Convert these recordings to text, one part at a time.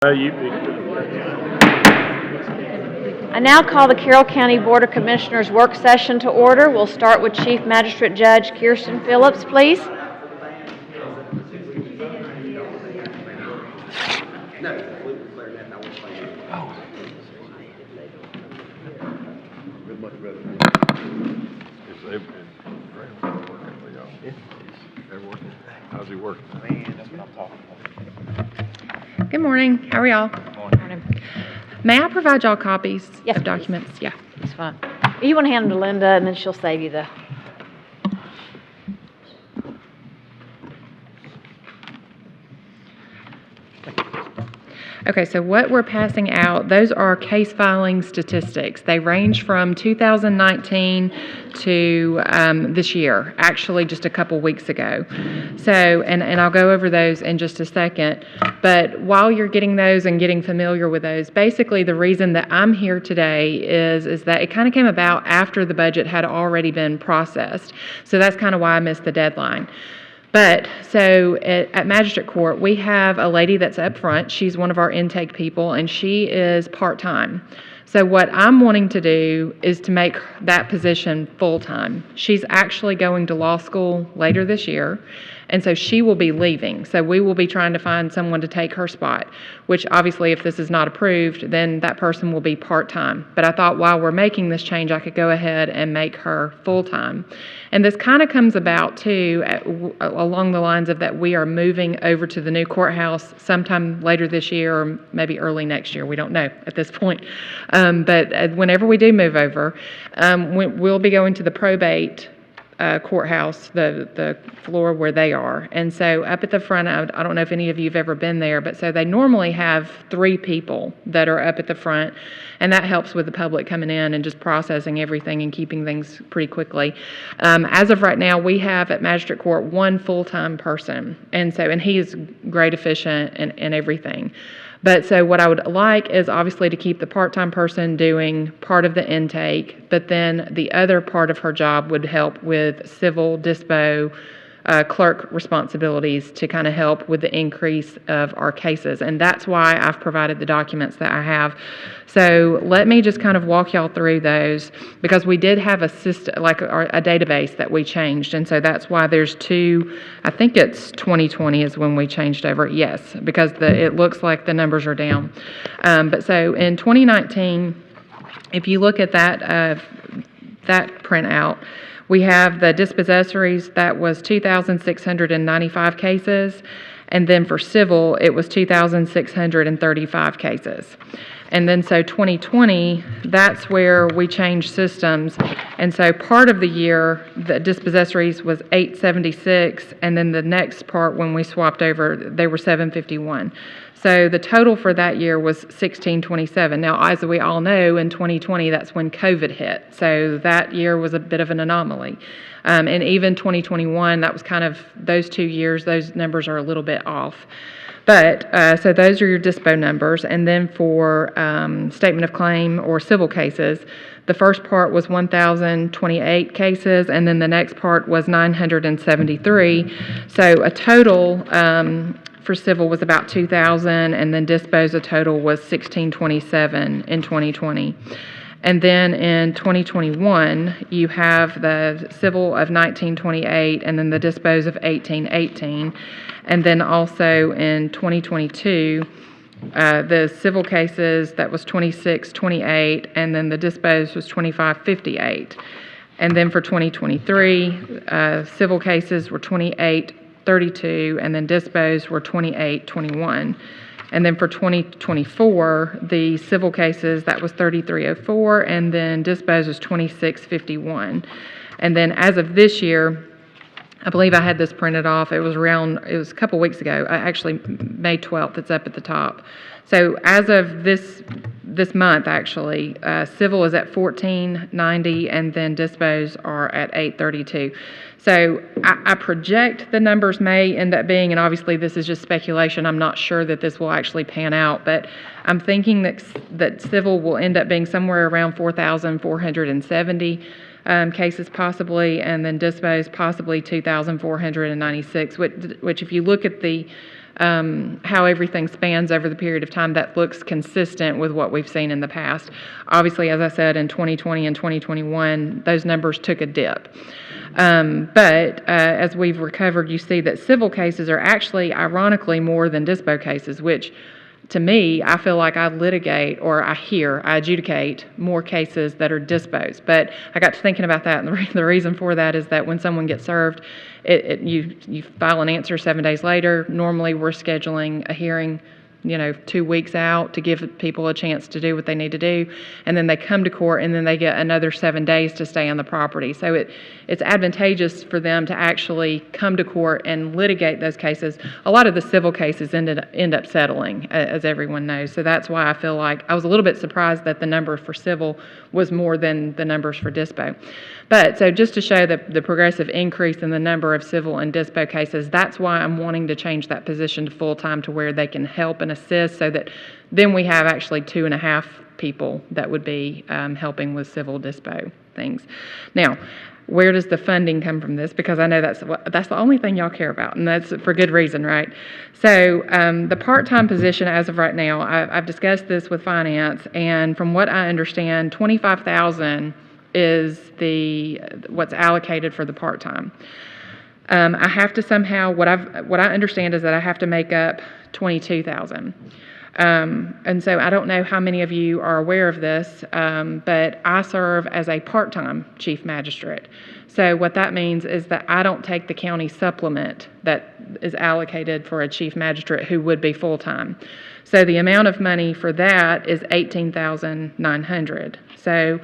I now call the Carroll County Board of Commissioners work session to order. We'll start with Chief Magistrate Judge Kirsten Phillips, please. How's he working? Good morning. How are y'all? Morning. May I provide y'all copies Yes, of please. documents? Yeah. It's fine. You want to hand them to Linda, and then she'll save you the... Okay, so what we're passing out, those are case filing statistics. They range from 2019 to this year, actually just a couple weeks ago. So, and I'll go over those in just a second. But while you're getting those and getting familiar with those, basically the reason that I'm here today is that it kind of came about after the budget had already been processed. So that's kind of why I missed the deadline. But, so at Magistrate Court, we have a lady that's up front. She's one of our intake people, and she is part-time. So what I'm wanting to do is to make that position full-time. She's actually going to law school later this year, and so she will be leaving. So we will be trying to find someone to take her spot, which obviously if this is not approved, then that person will be part-time. But I thought while we're making this change, I could go ahead and make her full-time. And this kind of comes about, too, along the lines of that we are moving over to the new courthouse sometime later this year or maybe early next year. We don't know at this point. But whenever we do move over, we'll be going to the probate courthouse, the floor where they are. And so up at the front, I don't know if any of you have ever been there, but so they normally have 3 people that are up at the front, and that helps with the public coming in and just processing everything and keeping things pretty quickly. As of right now, we have at Magistrate Court 1 full-time person, and he is great, efficient, and everything. But so what I would like is obviously to keep the part-time person doing part of the intake, but then the other part of her job would help with civil, dispo, clerk responsibilities to kind of help with the increase of our cases. And that's why I've provided the documents that I have. So let me just kind of walk y'all through those, because we did have a system, like a database that we changed. And so that's why there's 2, I think it's 2020 is when we changed over. Yes, because it looks like the numbers are down. But so in 2019, if you look at that printout, we have the dispossessories, that was 2,695 cases, and then for civil, it was 2,635 cases. And then so 2020, that's where we changed systems, and so part of the year, the dispossessories was 876, and then the next part when we swapped over, they were 751. So the total for that year was 1627. Now, as we all know, in 2020, that's when COVID hit. So that year was a bit of an anomaly. And even 2021, that was kind of those 2 years, those numbers are a little bit off. But, so those are your dispo numbers. And then for statement of claim or civil cases, the first part was 1,028 cases, and then the next part was 973. So a total for civil was about 2,000, and then dispose a total was 1,627 in 2020. And then in 2021, you have the civil of 1,928, and then the dispose of 1,818. And then also in 2022, the civil cases, that was 2,628, and then the dispose was 2,558. And then for 2023, civil cases were 2,832, and then dispose were 2,821. And then for 2024, the civil cases, that was 3,304, and then dispose was 2,651. And then as of this year, I believe I had this printed off. It was a couple weeks ago, actually May 12th, it's up at the top. So as of this month, actually, civil is at 1,490, and then dispose are at 832. So I project the numbers may end up being, and obviously this is just speculation, I'm not sure that this will actually pan out, but I'm thinking that civil will end up being somewhere around 4,470 cases possibly, and then dispose possibly 2,496, which if you look at the how everything spans over the period of time, that looks consistent with what we've seen in the past. Obviously, as I said, in 2020 and 2021, those numbers took a dip. But as we've recovered, you see that civil cases are actually, ironically, more than dispo cases, which to me, I feel like I adjudicate more cases that are disposed. But I got to thinking about that, and the reason for that is that when someone gets served, you file an answer 7 days later. Normally, we're scheduling a hearing 2 weeks out to give people a chance to do what they need to do, and then they come to court, and then they get another 7 days to stay on the property. So it's advantageous for them to actually come to court and litigate those cases. A lot of the civil cases end up settling, as everyone knows. So that's why I feel like I was a little bit surprised that the number for civil was more than the numbers for dispo. But so just to show the progressive increase in the number of civil and dispo cases, that's why I'm wanting to change that position to full-time to where they can help and assist, so that then we have actually 2.5 people that would be helping with civil dispo things. Now, where does the funding come from this? Because I know that's the only thing y'all care about, and that's for good reason, right? So the part-time position as of right now, I've discussed this with finance, and from what I understand, $25,000 is what's allocated for the part-time. I have to somehow, what I understand is that I have to make up $22,000. And so I don't know how many of you are aware of this, but I serve as a part-time chief magistrate. So what that means is that I don't take the county supplement that is allocated for a chief magistrate who would be full-time. So the amount of money for that is $18,900. So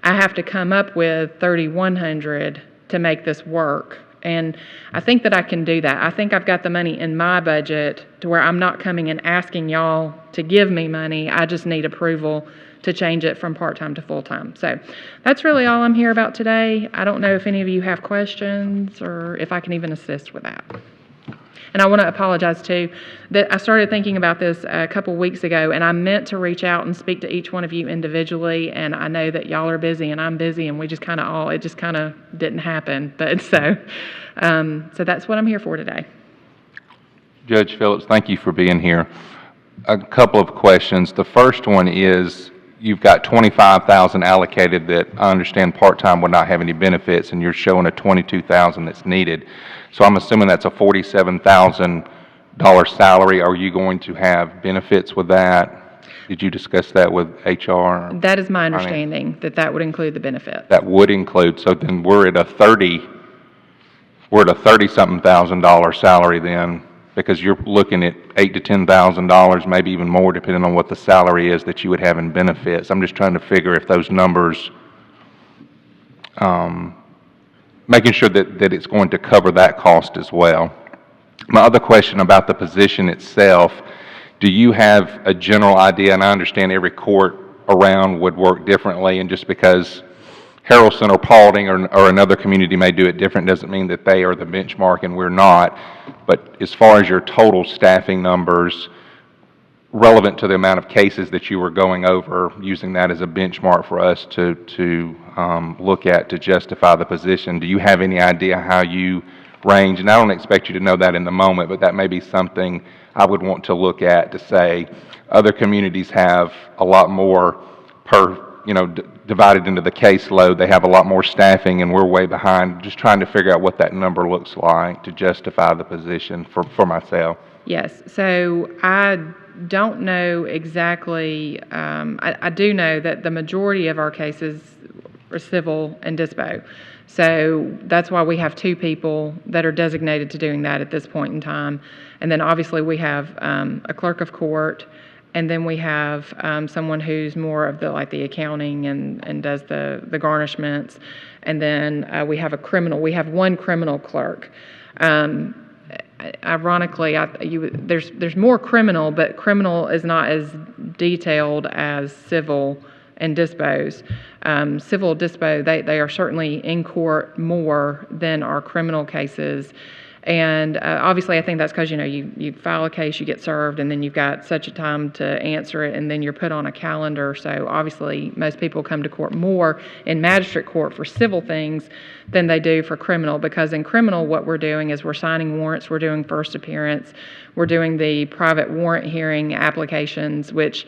I have to come up with $3,100 to make this work. And I think that I can do that. I think I've got the money in my budget to where I'm not coming and asking y'all to give me money. I just need approval to change it from part-time to full-time. So that's really all I'm here about today. I don't know if any of you have questions or if I can even assist with that. And I want to apologize too that I started thinking about this a couple weeks ago, and I meant to reach out and speak to each one of you individually, and I know that y'all are busy and I'm busy, and it just kind of didn't happen. But so that's what I'm here for today. Judge Phillips, thank you for being here. A couple of questions. The first one is, you've got $25,000 allocated that I understand part-time would not have any benefits, and you're showing a $22,000 that's needed. So I'm assuming that's a $47,000 salary. Are you going to have benefits with that? Did you discuss that with HR? That is my understanding, that would include the benefit. That would include. So then we're at a $30-something thousand salary then, because you're looking at $8,000 to $10,000, maybe even more, depending on what the salary is that you would have in benefits. I'm just trying to figure if those numbers, making sure that it's going to cover that cost as well. My other question about the position itself, do you have a general idea, and I understand every court around would work differently, and just because Harrelson or Paulding or another community may do it different doesn't mean that they are the benchmark and we're not. But as far as your total staffing numbers, relevant to the amount of cases that you were going over, using that as a benchmark for us to look at to justify the position, do you have any idea how you range? And I don't expect you to know that in the moment, but that may be something I would want to look at to say other communities have a lot more divided into the caseload. They have a lot more staffing and we're way behind. Just trying to figure out what that number looks like to justify the position for myself. Yes, so I don't know exactly. I do know that the majority of our cases are civil and dispo. So that's why we have 2 people that are designated to doing that at this point in time. And then obviously we have a clerk of court, and then we have someone who's more of the accounting and does the garnishments. And then we have one criminal clerk. Ironically, there's more criminal, but criminal is not as detailed as civil and dispos. Civil dispo, they are certainly in court more than our criminal cases. And obviously, I think that's because, you file a case, you get served, and then you've got such a time to answer it, and then you're put on a calendar. So obviously, most people come to court more in magistrate court for civil things than they do for criminal, because in criminal, what we're doing is we're signing warrants, we're doing first appearance, we're doing the private warrant hearing applications, which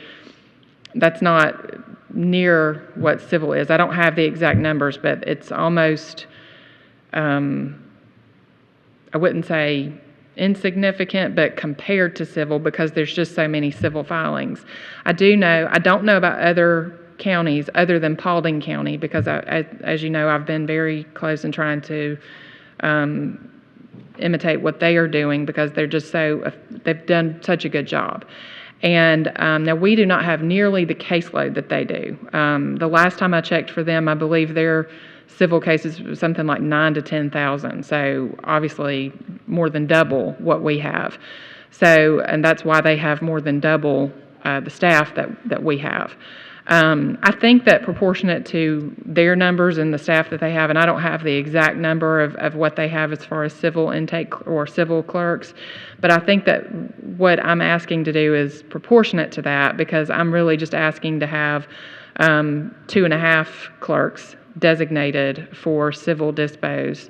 that's not near what civil is. I don't have the exact numbers, but it's almost, I wouldn't say insignificant, but compared to civil, because there's just so many civil filings. I don't know about other counties other than Paulding County, because as you know, I've been very close in trying to imitate what they are doing, because they're just they've done such a good job. And now we do not have nearly the caseload that they do. The last time I checked for them, I believe their civil cases was something like 9,000 to 10,000. So obviously more than double what we have. So, and that's why they have more than double the staff that we have. I think that proportionate to their numbers and the staff that they have, and I don't have the exact number of what they have as far as civil intake or civil clerks, but I think that what I'm asking to do is proportionate to that, because I'm really just asking to have 2.5 clerks designated for civil dispose.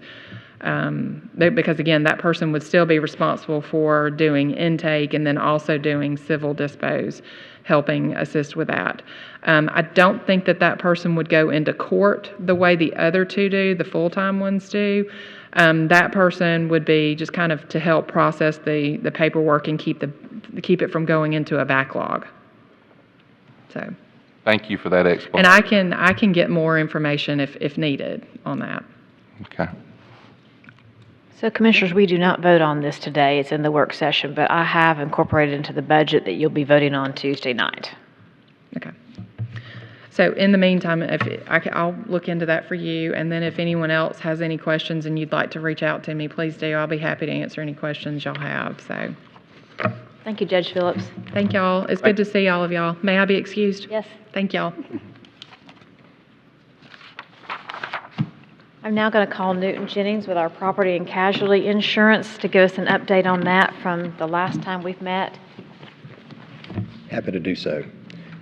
Because again, that person would still be responsible for doing intake and then also doing civil dispose, helping assist with that. I don't think that person would go into court the way the other two do, the full-time ones do. That person would be just kind of to help process the paperwork and keep it from going into a backlog. So. Thank you for that explanation. And I can get more information if needed on that. Okay. So Commissioners, we do not vote on this today. It's in the work session, but I have incorporated into the budget that you'll be voting on Tuesday night. Okay. So in the meantime, I'll look into that for you, and then if anyone else has any questions and you'd like to reach out to me, please do. I'll be happy to answer any questions y'all have. So. Thank you, Judge Phillips. Thank y'all. It's good to see all of y'all. May I be excused? Yes. Thank y'all. I'm now going to call Newton Jennings with our property and casualty insurance to give us an update on that from the last time we've met. Happy to do so.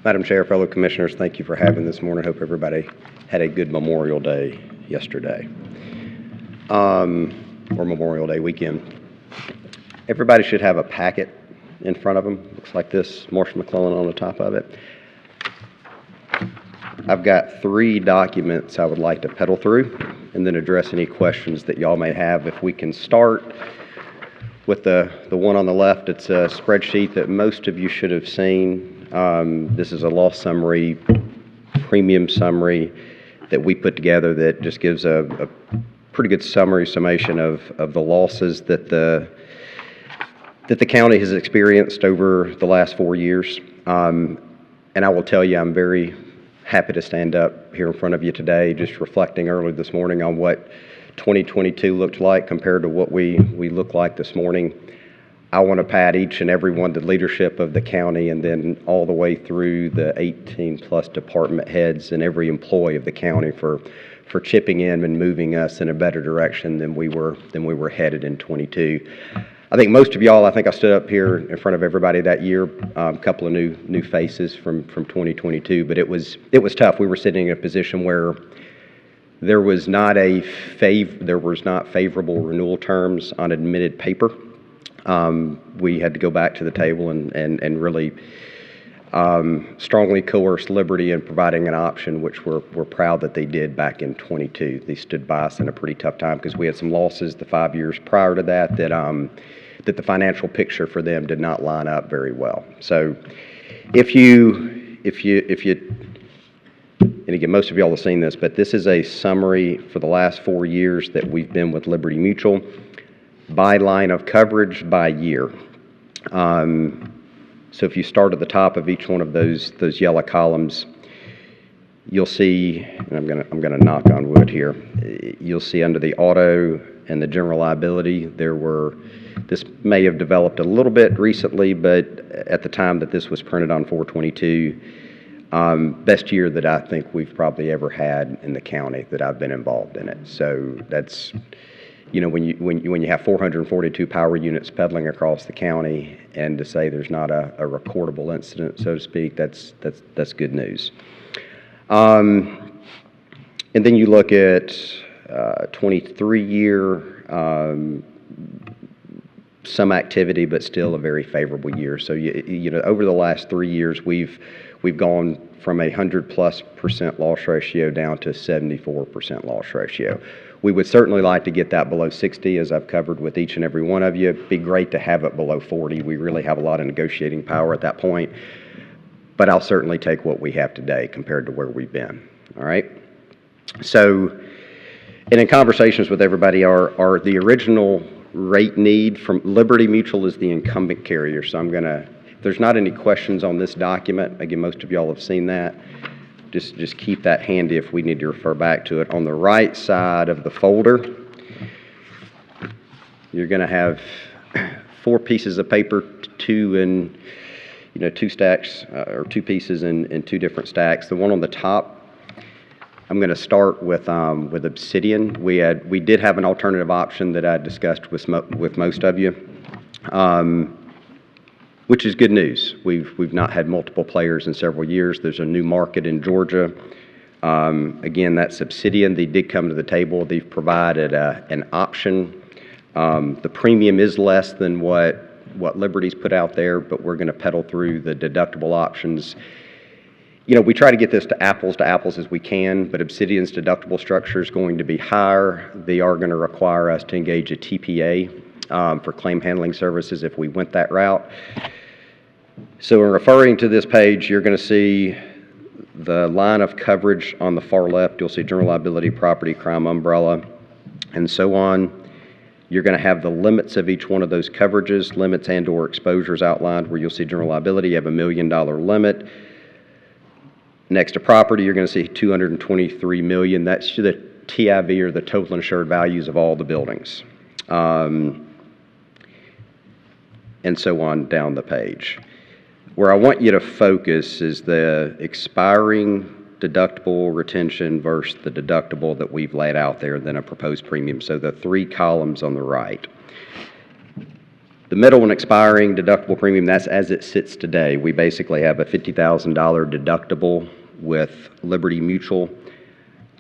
Madam Chair, fellow commissioners, thank you for having this morning. Hope everybody had a good Memorial Day yesterday, or Memorial Day weekend. Everybody should have a packet in front of them. Looks like this, Marshall McClellan on the top of it. I've got 3 documents I would like to pedal through and then address any questions that y'all may have. If we can start with the one on the left, it's a spreadsheet that most of you should have seen. This is a loss summary, premium summary that we put together that just gives a pretty good summation of the losses that the county has experienced over the last 4 years. And I will tell you, I'm very happy to stand up here in front of you today, just reflecting early this morning on what 2022 looked like compared to what we look like this morning. I want to pat each and every one, the leadership of the county, and then all the way through the 18 plus department heads and every employee of the county for chipping in and moving us in a better direction than we were headed in 22. I think most of y'all, I stood up here in front of everybody that year, a couple of new faces from 2022, but it was tough. We were sitting in a position where there was not favorable renewal terms on admitted paper. We had to go back to the table and really strongly coerce Liberty in providing an option, which we're proud that they did back in 22. They stood by us in a pretty tough time because we had some losses the 5 years prior to that that the financial picture for them did not line up very well. So if you, and again, most of y'all have seen this, but this is a summary for the last 4 years that we've been with Liberty Mutual by line of coverage by year. So if you start at the top of each one of those yellow columns, you'll see, and I'm gonna knock on wood here, you'll see under the auto and the general liability, this may have developed a little bit recently, but at the time that this was printed on 4/22, best year that I think we've probably ever had in the county that I've been involved in it. So that's, you know, when you have 442 power units pedaling across the county, and to say there's not a recordable incident, so to speak, that's good news. And then you look at 23-year, some activity, but still a very favorable year. So you know, over the last 3 years, we've gone from 100+% loss ratio down to 74% loss ratio. We would certainly like to get that below 60, as I've covered with each and every one of you. It'd be great to have it below 40. We really have a lot of negotiating power at that point. But I'll certainly take what we have today compared to where we've been. All right? So, and in conversations with everybody, are the original rate need from Liberty Mutual is the incumbent carrier. So I'm going to, if there's not any questions on this document, again, most of y'all have seen that. Just keep that handy if we need to refer back to it. On the right side of the folder, you're going to have 4 pieces of paper, two stacks, or 2 pieces in 2 different stacks. The one on the top, I'm going to start with Obsidian. We did have an alternative option that I discussed with most of you, which is good news. We've not had multiple players in several years. There's a new market in Georgia. Again, that's Obsidian. They did come to the table. They've provided an option. The premium is less than what Liberty's put out there, but we're going to pedal through the deductible options. You know, we try to get this to apples as we can, but Obsidian's deductible structure is going to be higher. They are going to require us to engage a TPA for claim handling services if we went that route. So in referring to this page, you're going to see the line of coverage on the far left. You'll see general liability, property, crime, umbrella, and so on. You're going to have the limits of each one of those coverages, limits and or exposures outlined, where you'll see general liability, you have $1 million limit. Next to property, you're going to see $223 million. That's the TIV, or the total insured values of all the buildings. And so on down the page. Where I want you to focus is the expiring deductible retention versus the deductible that we've laid out there, then a proposed premium. So the 3 columns on the right. The middle one, expiring deductible premium, that's as it sits today. We basically have a $50,000 deductible with Liberty Mutual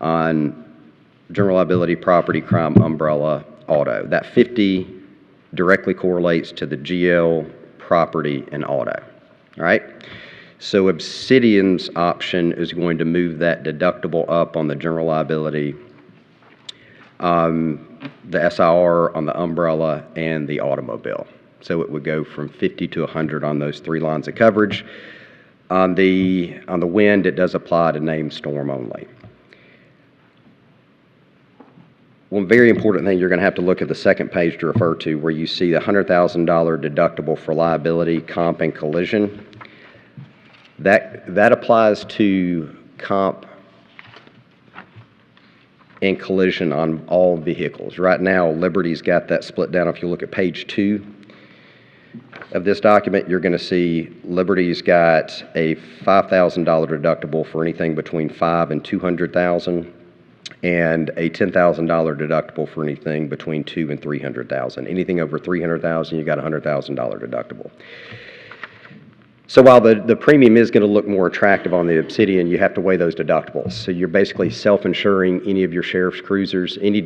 on general liability, property, crime, umbrella, auto. That 50 directly correlates to the GL, property, and auto. All right? So Obsidian's option is going to move that deductible up on the general liability, the SIR on the umbrella, and the automobile. So it would go from 50 to 100 on those 3 lines of coverage. On the wind, it does apply to named storm only. One very important thing, you're going to have to look at the second page to refer to, where you see the $100,000 deductible for liability, comp, and collision. That applies to comp and collision on all vehicles. Right now, Liberty's got that split down. If you look at page 2 of this document, you're going to see Liberty's got a $5,000 deductible for anything between $5,000 and $200,000, and a $10,000 deductible for anything between $200,000 and $300,000. Anything over $300,000, you got a $100,000 deductible. So while the premium is going to look more attractive on the Obsidian, you have to weigh those deductibles. So you're basically self-insuring any of your sheriff's cruisers, any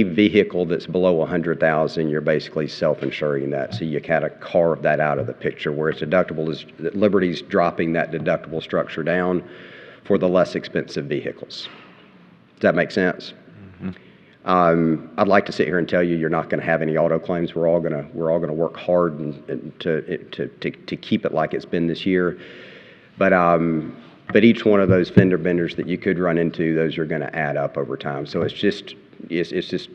vehicle that's below $100,000, you're basically self-insuring that. So you kind of carve that out of the picture, whereas Liberty's dropping that deductible structure down for the less expensive vehicles. Does that make sense? I'd like to sit here and tell you you're not going to have any auto claims. We're all going to work hard to keep it like it's been this year. But each one of those fender benders that you could run into, those are going to add up over time. So it's just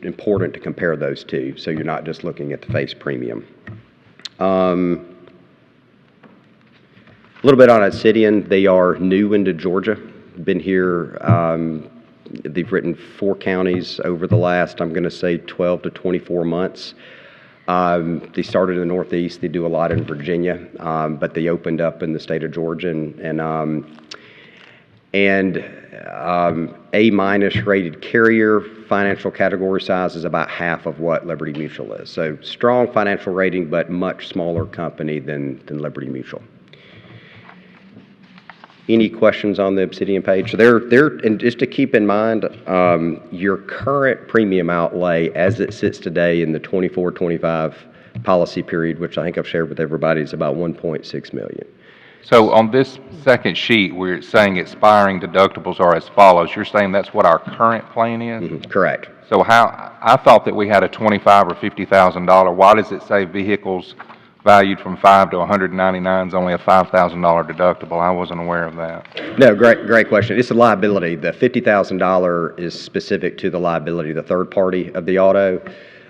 important to compare those two, so you're not just looking at the face premium. A little bit on Obsidian. They are new into Georgia. Been here. They've written 4 counties over the last, I'm going to say, 12 to 24 months. They started in the Northeast. They do a lot in Virginia, but they opened up in the state of Georgia. And And A- rated carrier, financial category size is about half of what Liberty Mutual is. So strong financial rating, but much smaller company than Liberty Mutual. Any questions on the Obsidian page? So and just to keep in mind, your current premium outlay as it sits today in the 24-25 policy period, which I think I've shared with everybody, is about $1.6 million. So on this second sheet, where it's saying expiring deductibles are as follows, you're saying that's what our current plan is? Correct. So I thought that we had a $25,000 or $50,000. Why does it say vehicles valued from 5 to 199 is only a $5,000 deductible? I wasn't aware of that. No, great question. It's a liability. The $50,000 is specific to the liability, the third party of the auto.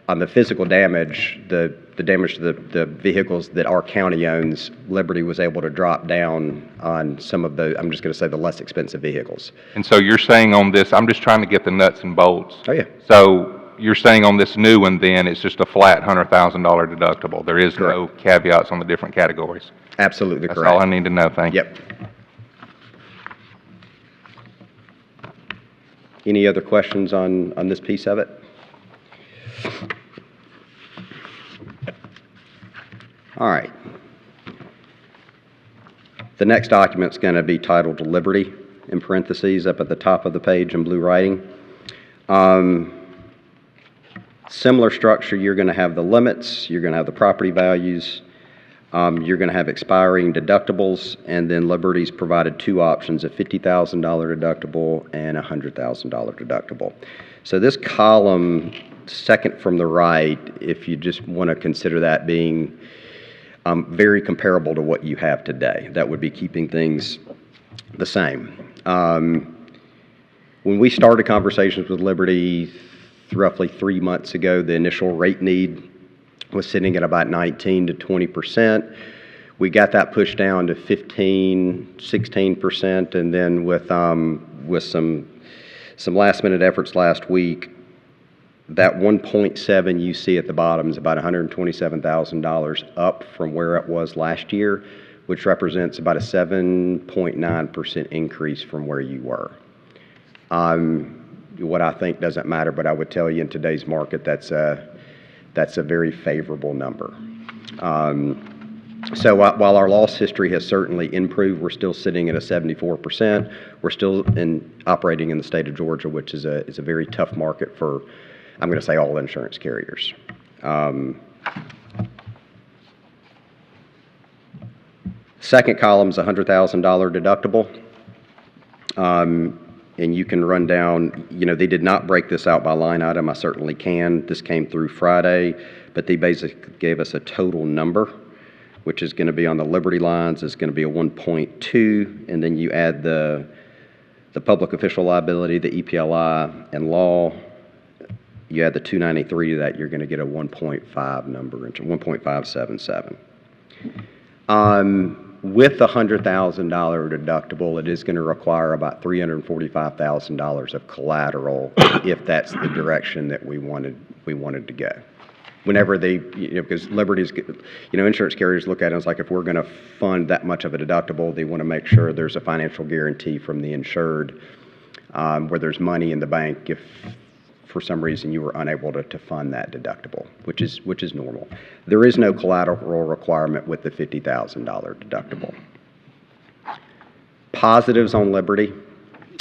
On the physical damage, the damage to the vehicles that our county owns, Liberty was able to drop down on some of the, I'm just going to say, the less expensive vehicles. And so you're saying on this, I'm just trying to get the nuts and bolts. Oh, yeah. So you're saying on this new one then, it's just a flat $100,000 deductible. There is no caveats on the different categories. Absolutely That's correct. all I need to know. Thank you. Yep. Any other questions on this piece of it? All right. The next document's going to be titled Liberty, in parentheses, up at the top of the page in blue writing. Similar structure, you're going to have the limits, you're going to have the property values, you're going to have expiring deductibles, and then Liberty's provided two options, a $50,000 deductible and a $100,000 deductible. So this column, second from the right, if you just want to consider that being very comparable to what you have today, that would be keeping things the same. When we started conversations with Liberty roughly 3 months ago, the initial rate need was sitting at about 19 to 20%. We got that pushed down to 15, 16%, and then with some last minute efforts last week, that 1.7 you see at the bottom is about $127,000 up from where it was last year, which represents about a 7.9% increase from where you were. What I think doesn't matter, but I would tell you in today's market, that's a very favorable number. So while our loss history has certainly improved, we're still sitting at a 74%. We're still operating in the state of Georgia, which is a very tough market for, I'm going to say, all insurance carriers. Second column is a $100,000 deductible. And you can run down, they did not break this out by line item. I certainly can. This came through Friday, but they basically gave us a total number, which is going to be on the Liberty lines, is going to be a 1.2, and then you add the public official liability, the EPLI, and law. You add the 293 to that, you're going to get a 1.5 number, 1.577. With the $100,000 deductible, it is going to require about $345,000 of collateral if that's the direction that we wanted to go. Whenever they, because Liberty's, insurance carriers look at it as like, if we're going to fund that much of a deductible, they want to make sure there's a financial guarantee from the insured, where there's money in the bank if for some reason you were unable to fund that deductible, which is normal. There is no collateral requirement with the $50,000 deductible. Positives on Liberty.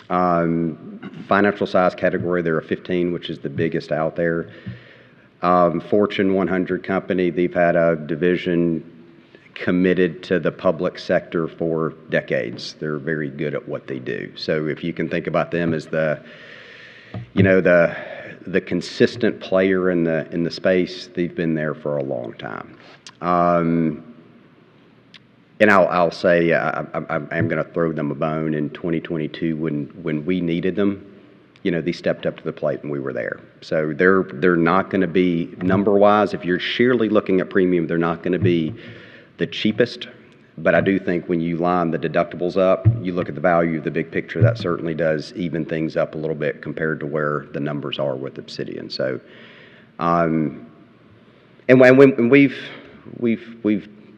Financial size category, there are 15, which is the biggest out there. Fortune 100 company, they've had a division committed to the public sector for decades. They're very good at what they do. So if you can think about them as the consistent player in the space, they've been there for a long time. And I'll say I'm going to throw them a bone. In 2022, when we needed them, they stepped up to the plate and we were there. So they're not going to be, number-wise, if you're sheerly looking at premium, they're not going to be the cheapest. But I do think when you line the deductibles up, you look at the value of the big picture, that certainly does even things up a little bit compared to where the numbers are with Obsidian. So, and when we've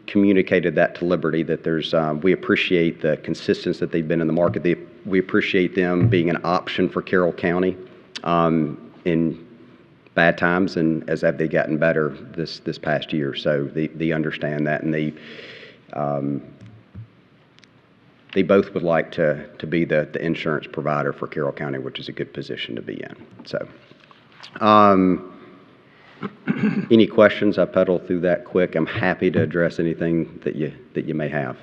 communicated that to Liberty, that there's we appreciate the consistency that they've been in the market. we appreciate them being an option for Carroll County in bad times, and as have they gotten better this past year. So they understand that, and they both would like to be the insurance provider for Carroll County, which is a good position to be in. So, any questions? I pedaled through that quick. I'm happy to address anything that you may have.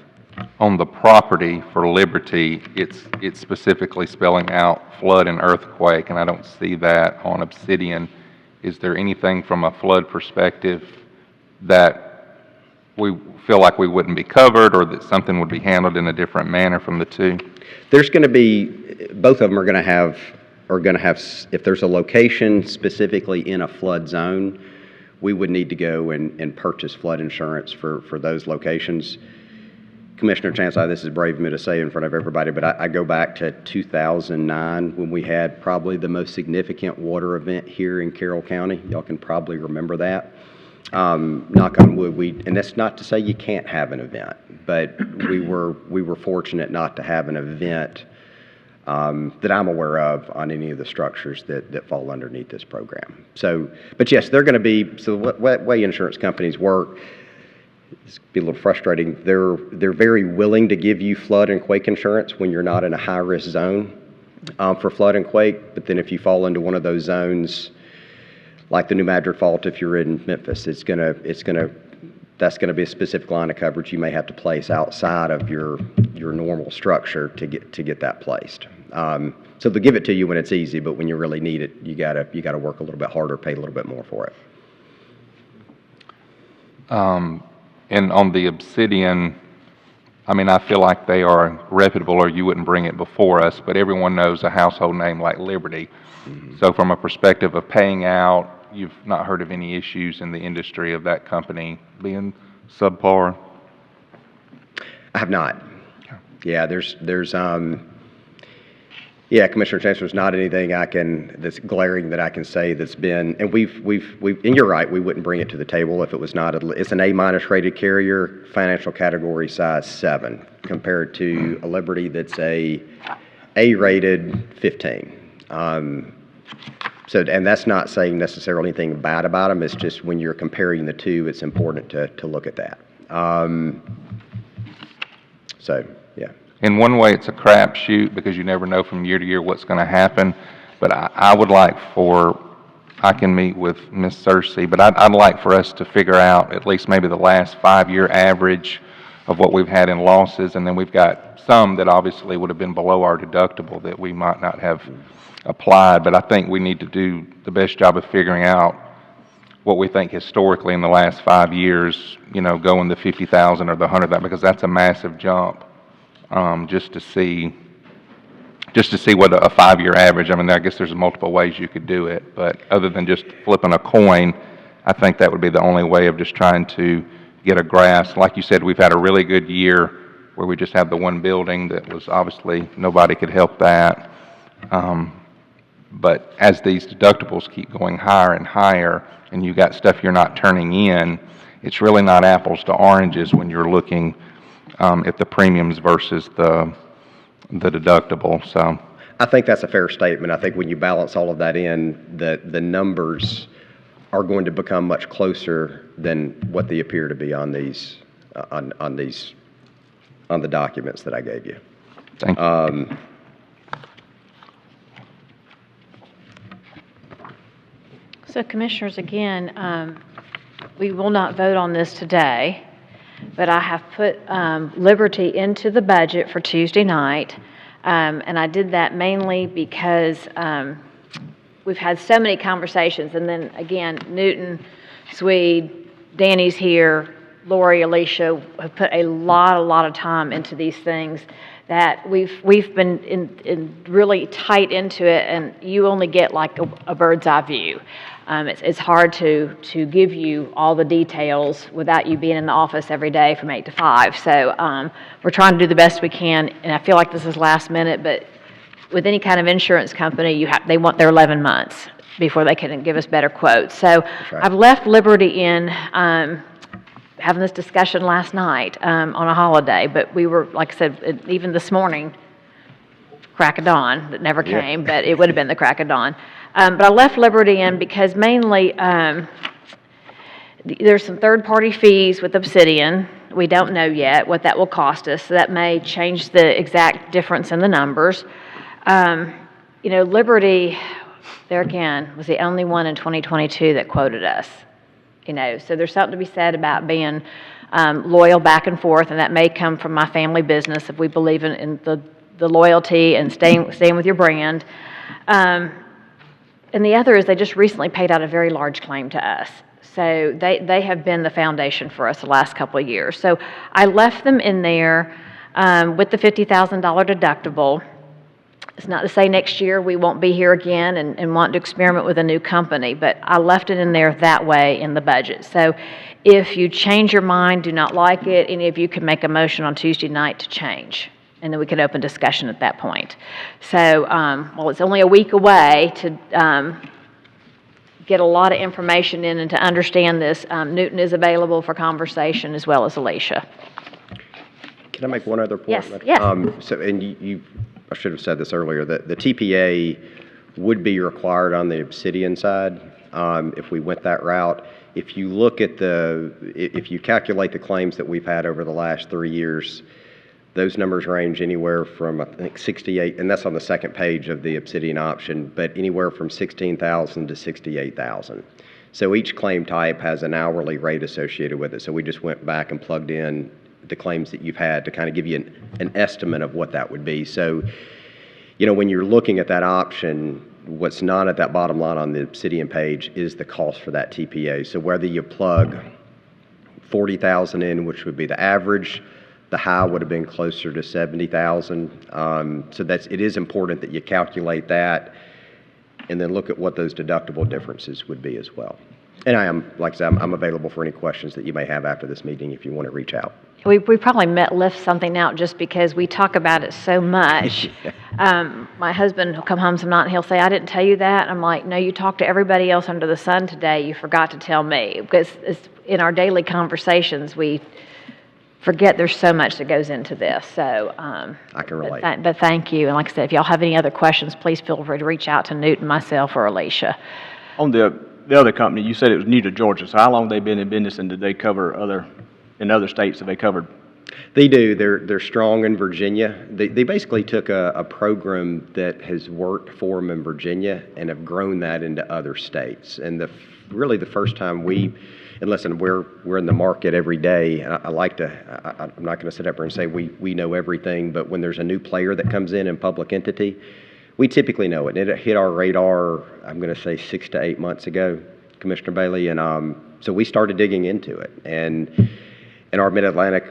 On the property for Liberty, it's specifically spelling out flood and earthquake, and I don't see that on Obsidian. Is there anything from a flood perspective that we feel like we wouldn't be covered, or that something would be handled in a different manner from the two? There's going to be, both of them are going to have, if there's a location specifically in a flood zone, we would need to go and purchase flood insurance for those locations. Commissioner Chancellor, this is brave of me to say in front of everybody, but I go back to 2009 when we had probably the most significant water event here in Carroll County. Y'all can probably remember that. Knock on wood, and that's not to say you can't have an event, but we were fortunate not to have an event that I'm aware of on any of the structures that fall underneath this program. So, but yes, they're going to be, so what way insurance companies work, it's be a little frustrating. They're very willing to give you flood and quake insurance when you're not in a high-risk zone for flood and quake. But then if you fall into one of those zones, like the New Madrid Fault, if you're in Memphis, that's gonna be a specific line of coverage you may have to place outside of your normal structure to get that placed. So they'll give it to you when it's easy, but when you really need it, you gotta work a little bit harder, pay a little bit more for it. And on the Obsidian, I mean, I feel like they are reputable, or you wouldn't bring it before us, but everyone knows a household name like Liberty. Mm-hmm. So from a perspective of paying out, you've not heard of any issues in the industry of that company being subpar? I have not. Okay. Yeah, Commissioner Chancellor, there's not anything that's glaring that I can say that's been, and we've, and you're right, we wouldn't bring it to the table if it was not, it's an A- rated carrier, financial category size 7, compared to a Liberty that's a A-rated 15. So, and that's not saying necessarily anything bad about them, it's just when you're comparing the two, it's important to look at that. So, yeah. In one way, it's a crapshoot because you never know from year to year what's going to happen. But I would like I can meet with Ms. Cersei, but I'd like for us to figure out at least maybe the last 5-year average of what we've had in losses. And then we've got some that obviously would have been below our deductible that we might not have applied. But I think we need to do the best job of figuring out what we think historically in the last 5 years, going the 50,000 or the 100,000, because that's a massive jump. Just to see what a 5-year average, I mean, I guess there's multiple ways you could do it, but other than just flipping a coin, I think that would be the only way of just trying to get a grasp. Like you said, we've had a really good year where we just have the one building that was obviously, nobody could help that. But as these deductibles keep going higher and higher, and you got stuff you're not turning in, it's really not apples to oranges when you're looking at the premiums versus the deductible. So I think that's a fair statement. I think when you balance all of that in, the numbers are going to become much closer than what they appear to be on these on the documents that I gave you. Thank you. So Commissioners, again, we will not vote on this today, but I have put Liberty into the budget for Tuesday night, and I did that mainly because we've had so many conversations, and then again, Newton, Swede, Danny's here, Lori, Alicia have put a lot of time into these things that we've been in really tight into it, and you only get like a bird's eye view. It's hard to give you all the details without you being in the office every day from 8 to 5. So we're trying to do the best we can, and I feel like this is last minute, but with any kind of insurance company, they want their 11 months before they can give us better quotes. So right. I've left Liberty in having this discussion last night on a holiday, but we were, like I said, even this morning, crack of dawn that never Yeah. came, but it would have been the crack of dawn. But I left Liberty in because mainly, there's some third-party fees with Obsidian. We don't know yet what that will cost us, so that may change the exact difference in the numbers. Liberty, there again, was the only one in 2022 that quoted us. So there's something to be said about being loyal back and forth, and that may come from my family business if we believe in the loyalty and staying with your brand. And the other is they just recently paid out a very large claim to us. So they have been the foundation for us the last couple of years. So I left them in there with the $50,000 deductible. It's not to say next year we won't be here again and want to experiment with a new company, but I left it in there that way in the budget. So if you change your mind, do not like it, any of you can make a motion on Tuesday night to change, and then we can open discussion at that point. So, it's only a week away to get a lot of information in and to understand this. Newton is available for conversation as well as Alicia. Can I make one other point? Yes, yes. I should have said this earlier, that the TPA would be required on the Obsidian side if we went that route. If you look at if you calculate the claims that we've had over the last 3 years, those numbers range anywhere from, I think, 68, and that's on the second page of the Obsidian option, but anywhere from 16,000 to 68,000. So each claim type has an hourly rate associated with it. So we just went back and plugged in the claims that you've had to kind of give you an estimate of what that would be. So, when you're looking at that option, what's not at that bottom line on the Obsidian page is the cost for that TPA. So whether you plug 40,000 in, which would be the average, the high would have been closer to 70,000. So it is important that you calculate that and then look at what those deductible differences would be as well. And like I said, I'm available for any questions that you may have after this meeting if you want to reach out. We probably left something out just because we talk about it so much. My husband will come home some night and he'll say, "I didn't tell you that." I'm like, "No, you talked to everybody else under the sun today. You forgot to tell me." Because in our daily conversations, we forget there's so much that goes into this. So I can relate. But thank you. And like I said, if y'all have any other questions, please feel free to reach out to Newton, myself, or Alicia. On the other company, you said it was new to Georgia. So how long have they been in business, and did they cover in other states have they covered? They do. They're strong in Virginia. They basically took a program that has worked for them in Virginia and have grown that into other states. And really the first time and listen, we're in the market every day. And I'm not going to sit up here and say we know everything, but when there's a new player that comes in public entity, we typically know it. And it hit our radar, I'm going to say 6 to 8 months ago, Commissioner Bailey. And so we started digging into it. And in our Mid-Atlantic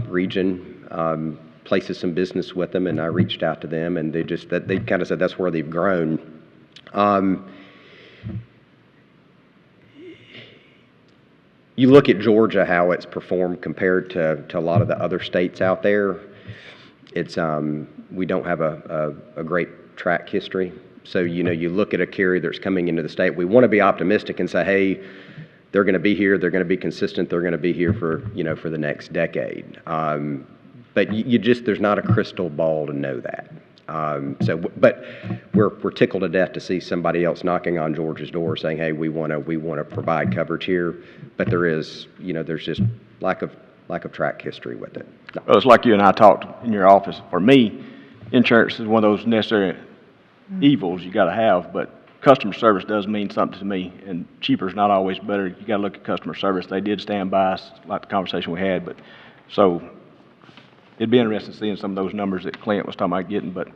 region, places some business with them, and I reached out to them, and they kind of said that's where they've grown. You look at Georgia, how it's performed compared to a lot of the other states out there. It's we don't have a great track history. So you look at a carrier that's coming into the state. We want to be optimistic and say, hey, they're going to be here. They're going to be consistent. They're going to be here for the next decade. But there's not a crystal ball to know that. But we're tickled to death to see somebody else knocking on Georgia's door saying, hey, we want to provide coverage here. But there's just lack of track history with it. No. Well, it's like you and I talked in your office. For me, insurance is one of those necessary evils you got to have, but customer service does mean something to me, and cheaper is not always better. You got to look at customer service. They did stand by us, like the conversation we had, but so it'd be interesting seeing some of those numbers that Clint was talking about getting, but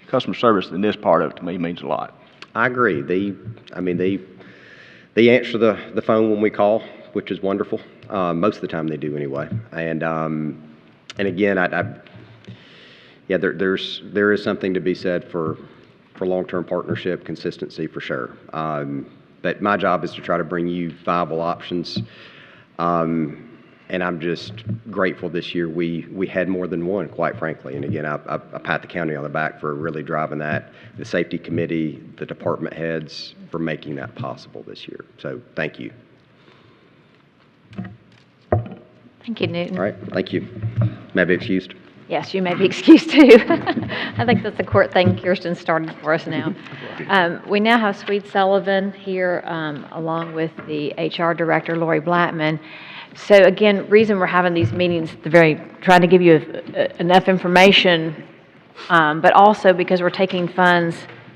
customer service in this part of it to me means a lot. I agree. They answer the phone when we call, which is wonderful. Most of the time they do anyway. And again, there is something to be said for long-term partnership, consistency for sure. But my job is to try to bring you viable options. And I'm just grateful this year we had more than one, quite frankly. And again, I pat the county on the back for really driving that, the safety committee, the department heads for making that possible this year. So thank you. Thank you, Newton. All right, thank you. May I be excused? Yes, you may be excused too. I think that's the court thing Kirsten started for us now. We now have Swede Sullivan here, along with the HR Director, Lori Blackman. So again, reason we're having these meetings, trying to give you enough information, but also because we're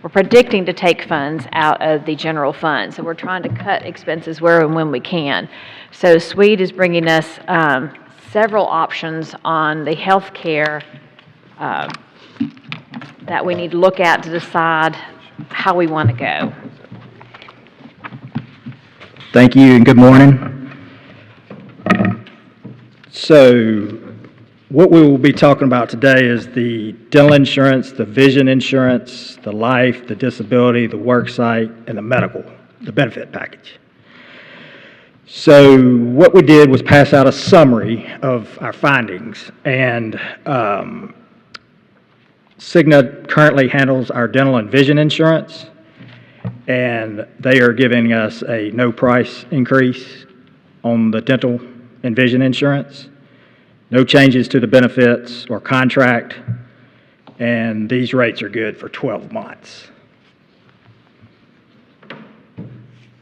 predicting to take funds out of the general fund. So we're trying to cut expenses where and when we can. So Swede is bringing us several options on the health care that we need to look at to decide how we want to go. Thank you and good morning. So what we will be talking about today is the dental insurance, the vision insurance, the life, the disability, the work site, and the medical, the benefit package. So what we did was pass out a summary of our findings, and Cigna currently handles our dental and vision insurance, and they are giving us a no price increase on the dental and vision insurance, no changes to the benefits or contract, and these rates are good for 12 months.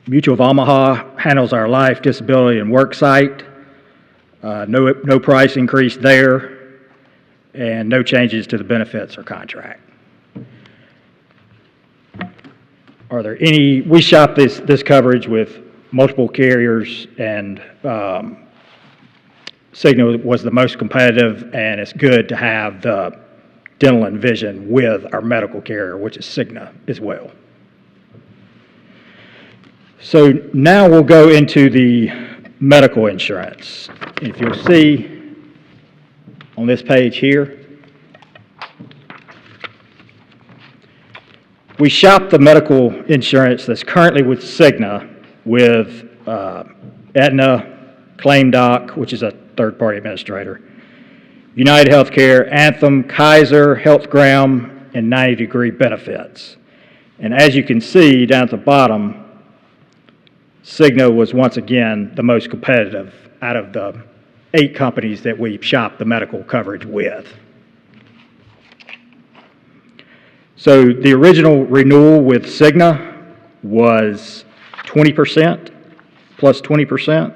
Mutual of Omaha handles our life, disability, and work site. No price increase there, and no changes to the benefits or contract. Are there any? We shop this coverage with multiple carriers, and Cigna was the most competitive, and it's good to have the dental and vision with our medical carrier, which is Cigna as well. So now we'll go into the medical insurance. If you'll see on this page here, we shop the medical insurance that's currently with Cigna with Aetna, ClaimDoc, which is a third-party administrator, United Healthcare, Anthem, Kaiser, HealthGram, and 90 Degree Benefits. And as you can see down at the bottom, Cigna was once again the most competitive out of the 8 companies that we shop the medical coverage with. So the original renewal with Cigna was 20%, plus 20%.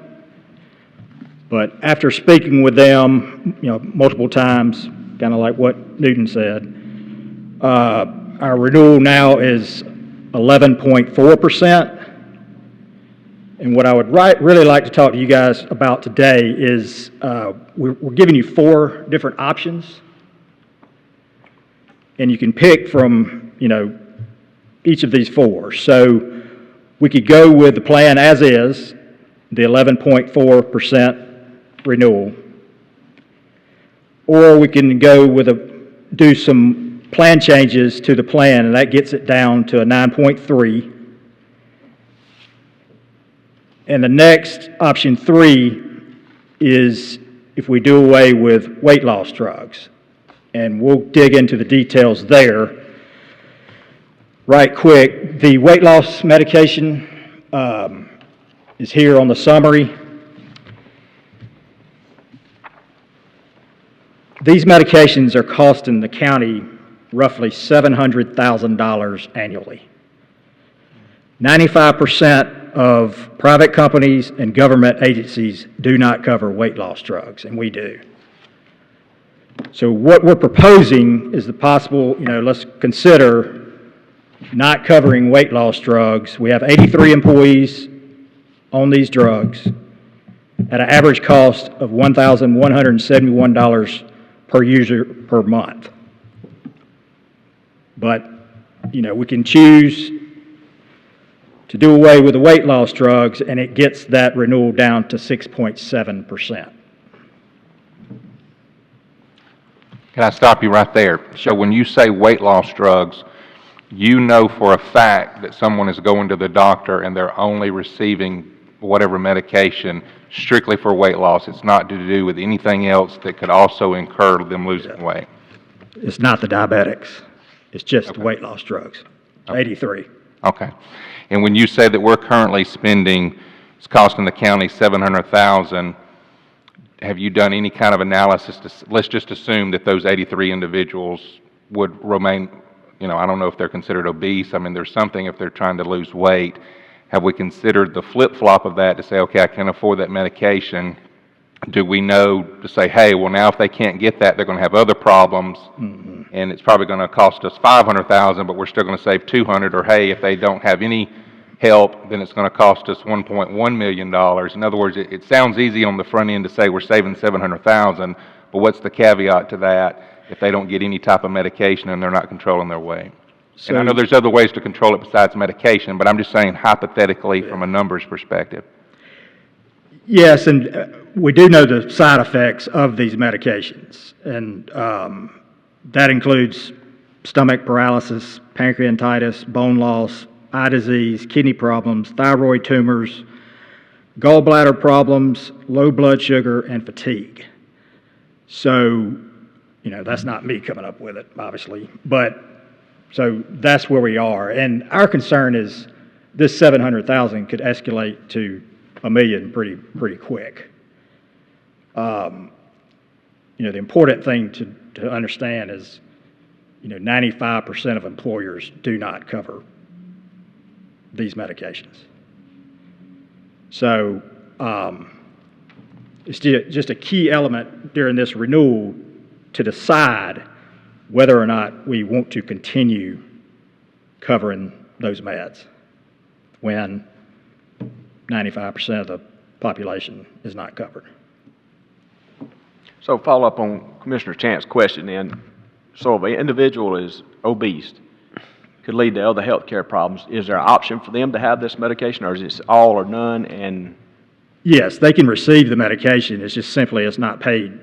But after speaking with them, multiple times, kind of like what Newton said, our renewal now is 11.4%. And what I would really like to talk to you guys about today is we're giving you 4 different options, and you can pick from each of these 4. So we could go with the plan as is, the 11.4% renewal, or we can go with do some plan changes to the plan, and that gets it down to a 9.3. And the next, option 3, is if we do away with weight loss drugs. And we'll dig into the details there right quick. The weight loss medication is here on the summary. These medications are costing the county roughly $700,000 annually. 95% of private companies and government agencies do not cover weight loss drugs, and we do. So what we're proposing is the possible, let's consider not covering weight loss drugs. We have 83 employees on these drugs at an average cost of $1,171 per user per month. But, we can choose to do away with the weight loss drugs, and it gets that renewal down to 6.7%. Can I stop you right there? So when you say weight loss drugs, you know for a fact that someone is going to the doctor and they're only receiving whatever medication strictly for weight loss. It's not to do with anything else that could also incur them losing weight. It's not the diabetics. It's just the weight loss drugs. 83. Okay. And when you say that we're currently spending, it's costing the county $700,000, have you done any kind of analysis let's just assume that those 83 individuals would remain, I don't know if they're considered obese. I mean, there's something if they're trying to lose weight. Have we considered the flip-flop of that to say, okay, I can't afford that medication? Do we know to say, hey, well, now if they can't get that, they're going to have other problems, and it's probably going to cost us $500,000, but we're still going to save $200,000, or hey, if they don't have any help, then it's going to cost us $1.1 million. In other words, it sounds easy on the front end to say we're saving $700,000, but what's the caveat to that if they don't get any type of medication and they're not controlling their weight? And I know there's other ways to control it besides medication, but I'm just saying hypothetically from a numbers perspective. Yes, and we do know the side effects of these medications, and that includes stomach paralysis, pancreatitis, bone loss, eye disease, kidney problems, thyroid tumors, gallbladder problems, low blood sugar, and fatigue. So, that's not me coming up with it, obviously, but so that's where we are. And our concern is this 700,000 could escalate to $1 million pretty quick. The important thing to understand is, 95% of employers do not cover these medications. So it's just a key element during this renewal to decide whether or not we want to continue covering those meds when 95% of the population is not covered. So follow up on Commissioner Chance's question then. So if an individual is obese, could lead to other health care problems, is there an option for them to have this medication, or is it all or none? And Yes, they can receive the medication. It's just simply it's not paid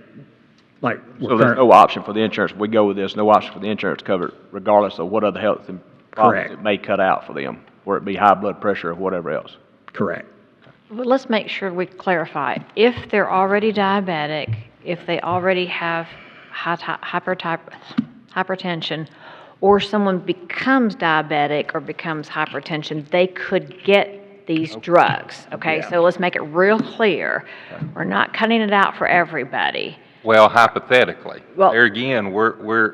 like we're so there's no option for the insurance. If we go with this, no option for the insurance to cover it, regardless of what other health problems Correct. it may cut out for them, whether it be high blood pressure or whatever else. Correct. Well, let's make sure we clarify. If they're already diabetic, if they already have hypertension, or someone becomes diabetic or becomes hypertension, they could get these drugs, okay? Yeah. So let's make it real clear. We're not cutting it out for everybody. Well, hypothetically, Well- there again,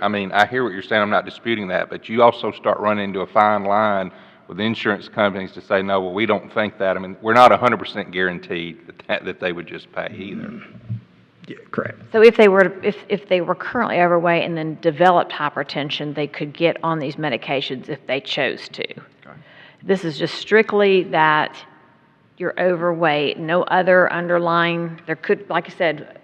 I mean, I hear what you're saying, I'm not disputing that, but you also start running into a fine line with insurance companies to say, no, well, we don't think that. I mean, we're not 100% guaranteed that they would just pay either. Yeah, correct. So if they were currently overweight and then developed hypertension, they could get on these medications if they chose to. This is just strictly that you're overweight, no other underlying, there could, like I said,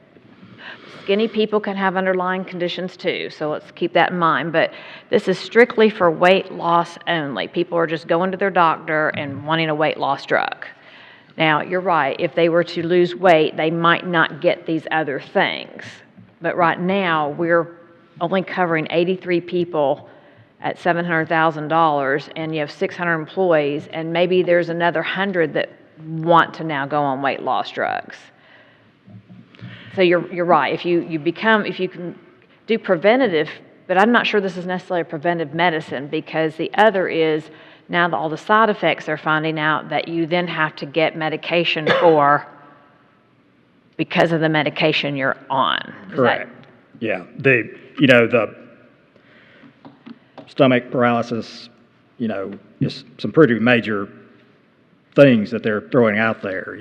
skinny people can have underlying conditions too, so let's keep that in mind. But this is strictly for weight loss only. People are just going to their doctor and wanting a weight loss drug. Now, you're right, if they were to lose weight, they might not get these other things. But right now, we're only covering 83 people at $700,000, and you have 600 employees, and maybe there's another 100 that want to now go on weight loss drugs. So you're right. If you can do preventative, but I'm not sure this is necessarily preventive medicine, because the other is now that all the side effects they're finding out that you then have to get medication for because of the medication you're on. Is that- Correct. Yeah. The stomach paralysis, is some pretty major things that they're throwing out there.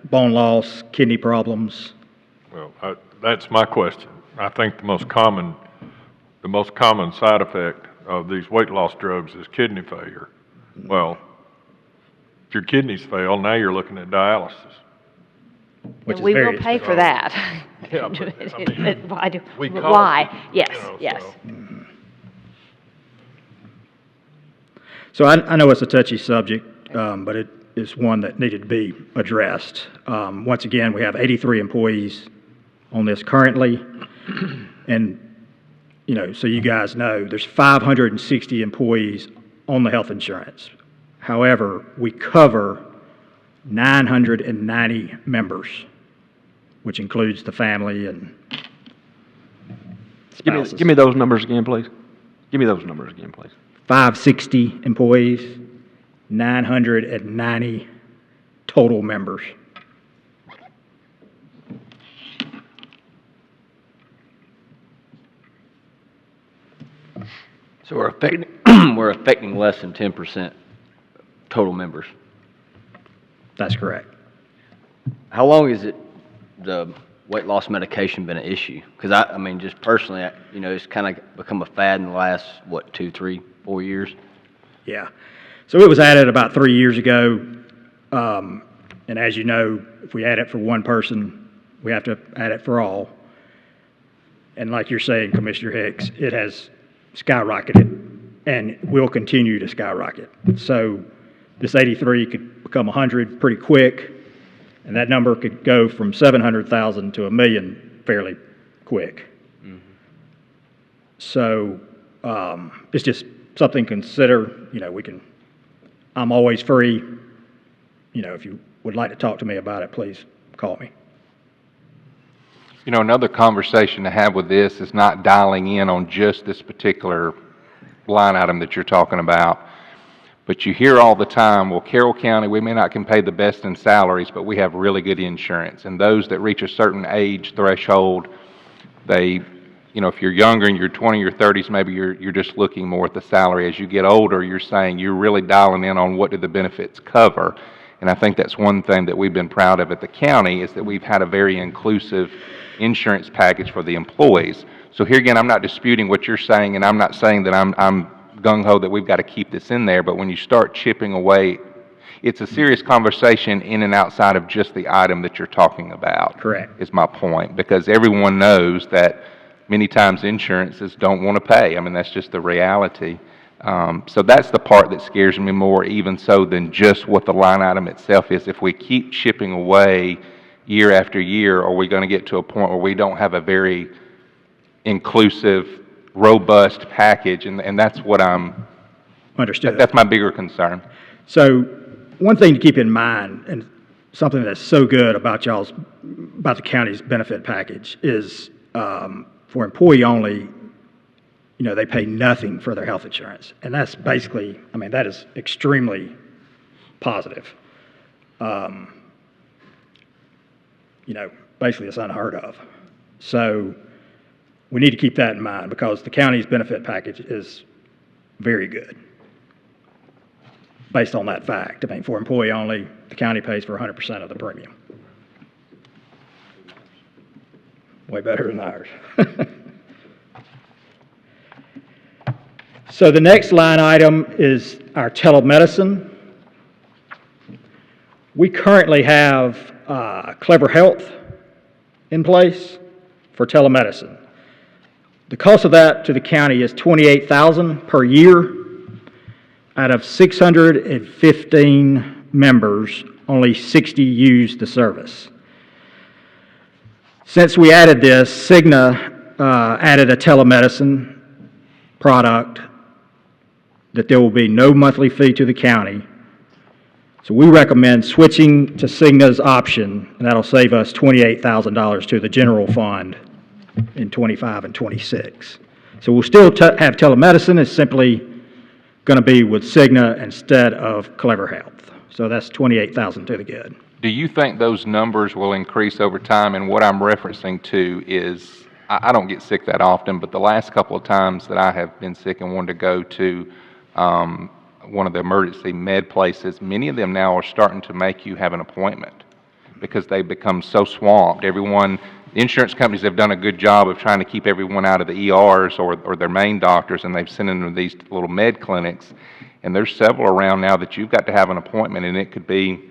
Bone loss, kidney problems. Well, that's my question. I think the most common side effect of these weight loss drugs is kidney failure. Well, if your kidneys fail, now you're looking at dialysis. Which And is we very will pay for that. Yeah, but, I mean, we cost Why? it, Yes, yes. so. So I know it's a touchy subject, but it is one that needed to be addressed. Once again, we have 83 employees on this currently, and so you guys know, there's 560 employees on the health insurance. However, we cover 990 members, which includes the family and spouses. Give me those numbers again, please. Give me those numbers again, please. 560 employees, 990 total members. So we're affecting, we're affecting less than 10% total members. That's correct. How long has the weight loss medication been an issue? Because I mean, just personally, it's kind of become a fad in the last, 2, 3, 4 years? Yeah. So it was added about 3 years ago. And as you know, if we add it for one person, we have to add it for all. And like you're saying, Commissioner Hicks, it has skyrocketed and will continue to skyrocket. So this 83 could become 100 pretty quick, and that number could go from 700,000 to 1 million fairly quick. Mm-hmm. So it's just something to consider. I'm always free. If you would like to talk to me about it, please call me. Another conversation to have with this is not dialing in on just this particular line item that you're talking about, but you hear all the time, well, Carroll County, we may not can pay the best in salaries, but we have really good insurance. And those that reach a certain age threshold, if you're younger in your 20s or 30s, maybe you're just looking more at the salary. As you get older, you're saying you're really dialing in on what do the benefits cover. And I think that's one thing that we've been proud of at the county is that we've had a very inclusive insurance package for the employees. So here again, I'm not disputing what you're saying, and I'm not saying that I'm gung-ho that we've got to keep this in there, but when you start chipping away, it's a serious conversation in and outside of just the item that you're talking about. Correct. Is my point, because everyone knows that many times insurances don't want to pay. I mean, that's just the reality. So that's the part that scares me more, even so, than just what the line item itself is. If we keep chipping away year after year, are we going to get to a point where we don't have a very inclusive, robust package? And that's what Understood. that's my bigger concern. So one thing to keep in mind, and something that's so good about the county's benefit package is for employee only, they pay nothing for their health insurance. And that's basically, that is extremely positive. Basically it's unheard of. So we need to keep that in mind because the county's benefit package is very good based on that fact. For employee only, the county pays for 100% of the premium. Way better than ours. So the next line item is our telemedicine. We currently have Clever Health in place for telemedicine. The cost of that to the county is $28,000 per year. Out of 615 members, only 60 use the service. Since we added this, Cigna added a telemedicine product that there will be no monthly fee to the county. So we recommend switching to Cigna's option, and that'll save us $28,000 to the general fund in 25 and 26. So we'll still have telemedicine. It's simply going to be with Cigna instead of Clever Health. So that's $28,000 to the good. Do you think those numbers will increase over time? And what I'm referencing to is, I don't get sick that often, but the last couple of times that I have been sick and wanted to go to one of the emergency med places, many of them now are starting to make you have an appointment because they've become so swamped. The insurance companies have done a good job of trying to keep everyone out of the ERs or their main doctors, and they've sent them to these little med clinics. And there's several around now that you've got to have an appointment, and it could be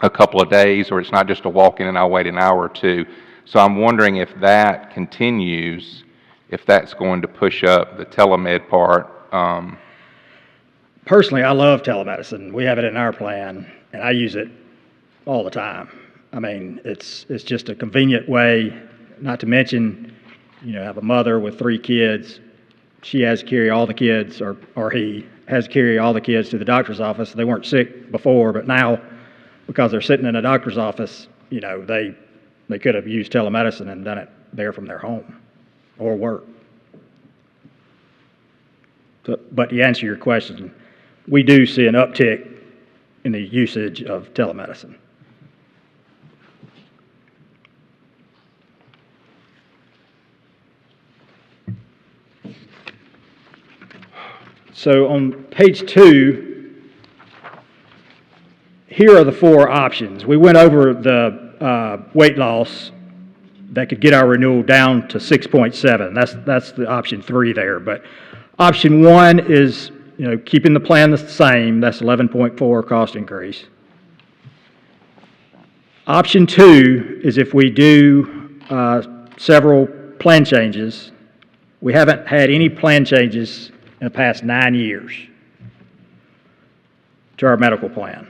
a couple of days, or it's not just a walk-in and I'll wait an hour or two. So I'm wondering if that continues, if that's going to push up the telemed part. Personally, I love telemedicine. We have it in our plan, and I use it all the time. It's just a convenient way, not to mention, I have a mother with 3 kids. She has to carry all the kids, or he has to carry all the kids to the doctor's office. They weren't sick before, but now, because they're sitting in a doctor's office, they could have used telemedicine and done it there from their home or work. So, but to answer your question, we do see an uptick in the usage of telemedicine. So on page 2, here are the 4 options. We went over the weight loss that could get our renewal down to 6.7. That's the option 3 there. But option 1 is, keeping the plan the same. That's 11.4 cost increase. Option 2 is if we do several plan changes. We haven't had any plan changes in the past 9 years to our medical plan.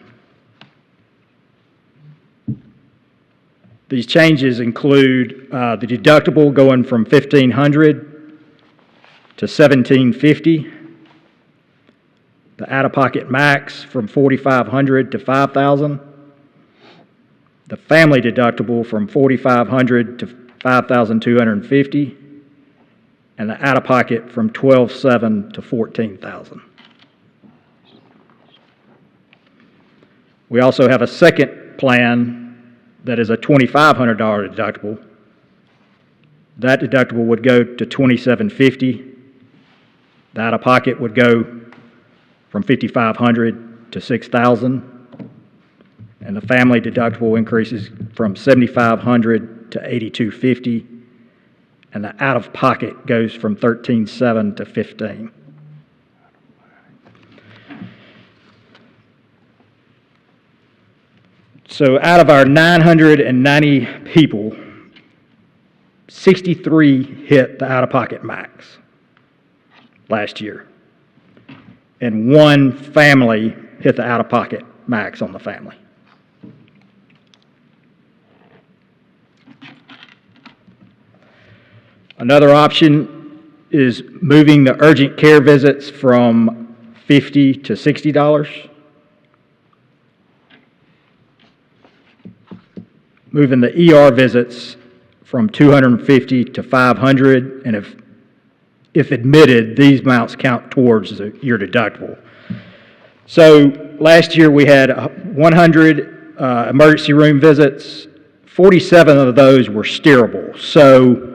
These changes include the deductible going from $1,500 to $1,750, the out-of-pocket max from $4,500 to $5,000, the family deductible from $4,500 to $5,250, and the out-of-pocket from $12,700 to $14,000. We also have a second plan that is a $2,500 deductible. That deductible would go to $2,750. The out-of-pocket would go from $5,500 to $6,000. And the family deductible increases from $7,500 to $8,250. And the out-of-pocket goes from $13,700 to $15,000. So out of our 990 people, 63 hit the out-of-pocket max last year. And 1 family hit the out-of-pocket max on the family. Another option is moving the urgent care visits from $50 to $60. Moving the ER visits from $250 to $500, and if admitted, these amounts count towards your deductible. So last year we had 100 emergency room visits. 47 of those were steerable. So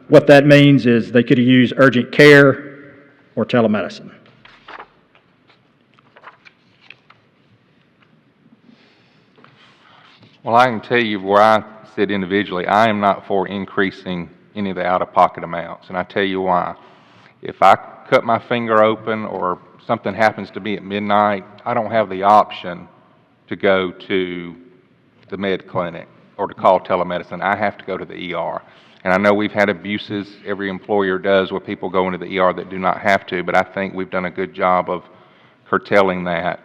what that means is they could have used urgent care or telemedicine. Well, I can tell you where I sit individually, I am not for increasing any of the out-of-pocket amounts, and I tell you why. If I cut my finger open or something happens to be at midnight, I don't have the option to go to the med clinic or to call telemedicine. I have to go to the ER. And I know we've had abuses, every employer does, where people go into the ER that do not have to, but I think we've done a good job of curtailing that.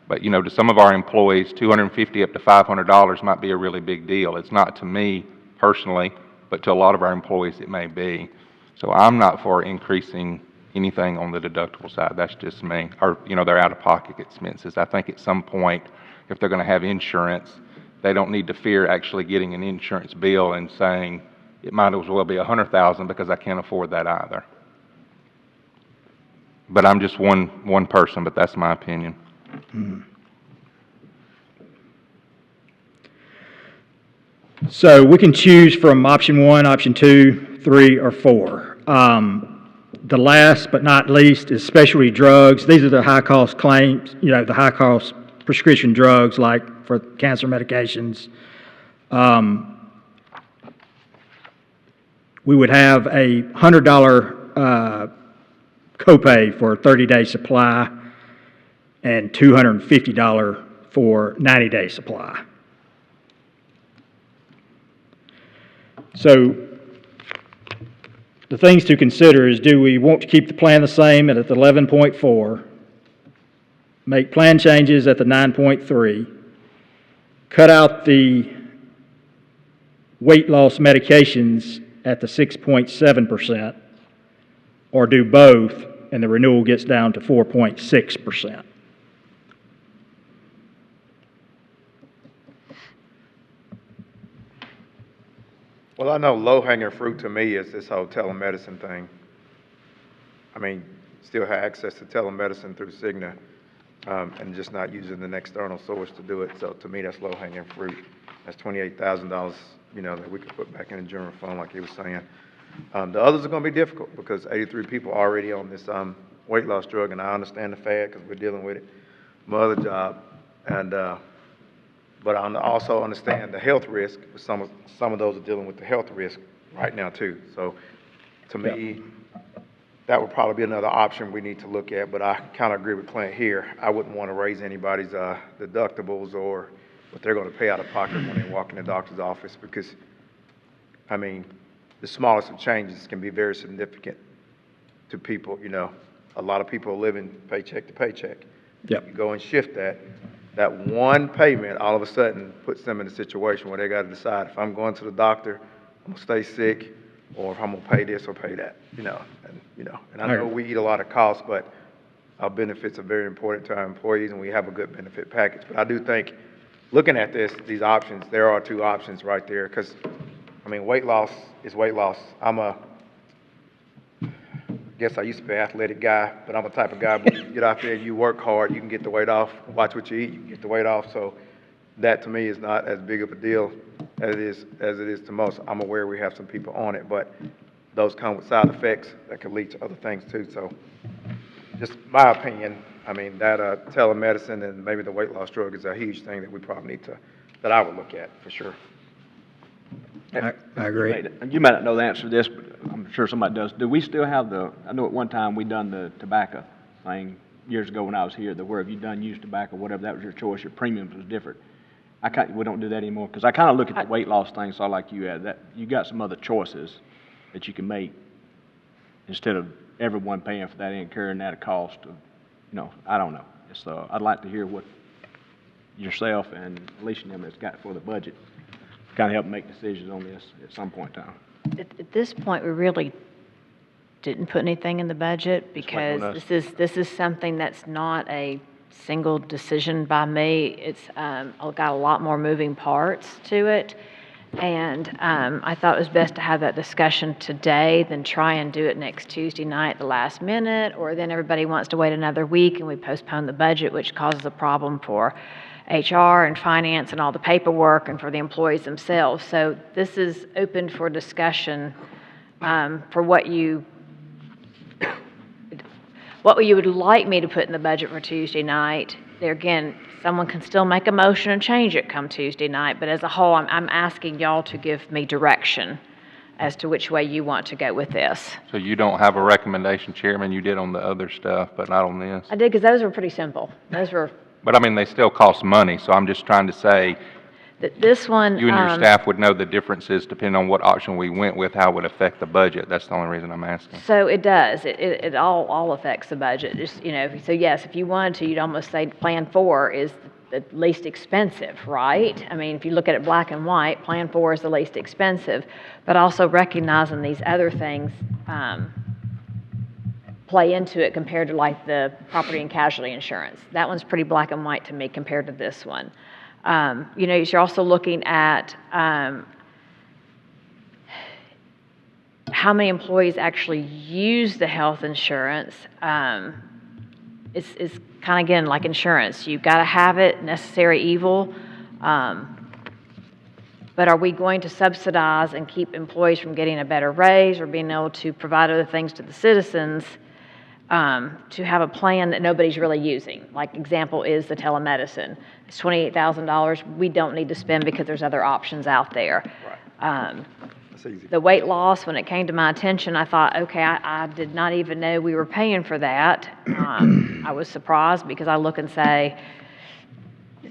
But, to some of our employees, $250 up to $500 might be a really big deal. It's not to me personally, but to a lot of our employees it may be. So I'm not for increasing anything on the deductible side. That's just me. Or, their out-of-pocket expenses. I think at some point, if they're going to have insurance, they don't need to fear actually getting an insurance bill and saying it might as well be $100,000 because I can't afford that either. But I'm just one person, but that's my opinion. So we can choose from option 1, option 2, 3, or 4. The last but not least is specialty drugs. These are the high-cost claims, the high-cost prescription drugs like for cancer medications. We would have a $100 copay for a 30-day supply and $250 for 90-day supply. So the things to consider is, do we want to keep the plan the same at the 11.4, make plan changes at the 9.3, cut out the weight loss medications at the 6.7%, or do both and the renewal gets down to 4.6%? Well, I know low-hanging fruit to me is this whole telemedicine thing. Still have access to telemedicine through Cigna, and just not using an external source to do it. So to me, that's low-hanging fruit. That's $28,000, that we could put back in the general fund, like he was saying. The others are going to be difficult because 83 people are already on this weight loss drug, and I understand the fad because we're dealing with it. My other job, and, but I also understand the health risk, some of those are dealing with the health risk right now too. So to me, that would probably be another option we need to look at, but I kind of agree with Clint here. I wouldn't want to raise anybody's deductibles or what they're going to pay out of pocket when they walk in the doctor's office because, I mean, the smallest of changes can be very significant to people, you know. A lot of people are living paycheck to paycheck. Yep. You go and shift that one payment all of a sudden puts them in a situation where they got to decide if I'm going to the doctor, I'm going to stay sick, or if I'm going to pay this or pay that, you know. And I know we eat a lot of costs, but our benefits are very important to our employees, and we have a good benefit package. But I do think, looking at these options, there are two options right there, because, I mean, weight loss is weight loss. I guess I used to be an athletic guy, but I'm a type of guy, but you get out there and you work hard, you can get the weight off. Watch what you eat, you can get the weight off. So that to me is not as big of a deal as it is to most. I'm aware we have some people on it, but those come with side effects that could lead to other things too. So just my opinion, I mean, that telemedicine and maybe the weight loss drug is a huge thing that we probably need to, that I would look at for sure. I agree. You might not know the answer to this, but I'm sure somebody does. Do we still have I know at one time we done the tobacco thing years ago when I was here, where if you done used tobacco, whatever, that was your choice, your premiums was different. We don't do that anymore, because I kind of look at the weight loss thing, so I like you add that, you got some other choices that you can make instead of everyone paying for that, incurring that cost of, I don't know. I'd like to hear what yourself and Alicia and them has got for the budget, kind of help make decisions on this at some point in time. At this point, we really didn't put anything in the budget because on us. this is something that's not a single decision by me. It's got a lot more moving parts to it. And I thought it was best to have that discussion today than try and do it next Tuesday night at the last minute, or then everybody wants to wait another week and we postpone the budget, which causes a problem for HR and finance and all the paperwork and for the employees themselves. So this is open for discussion for what you would like me to put in the budget for Tuesday night. There again, someone can still make a motion and change it come Tuesday night, but as a whole, I'm asking y'all to give me direction as to which way you want to go with this. So you don't have a recommendation, Chairman? You did on the other stuff, but not on this? I did, because those were pretty simple. Those were, But I mean, they still cost money, so I'm just trying to say, this one. you and your staff would know the differences depending on what option we went with, how it would affect the budget. That's the only reason I'm asking. So it does. It all affects the budget. Just, so yes, if you wanted to, you'd almost say Plan 4 is the least expensive, right? I mean, if you look at it black and white, Plan 4 is the least expensive, but also recognizing these other things play into it compared to like the property and casualty insurance. That one's pretty black and white to me compared to this one. You're also looking at how many employees actually use the health insurance. It's kind of, again, like insurance. You've got to have it, necessary evil. But are we going to subsidize and keep employees from getting a better raise or being able to provide other things to the citizens to have a plan that nobody's really using? Like example is the telemedicine. It's $28,000 we don't need to spend because there's other options out there. Right. That's easy. The weight loss, when it came to my attention, I thought, okay, I did not even know we were paying for that. I was surprised because I look and say,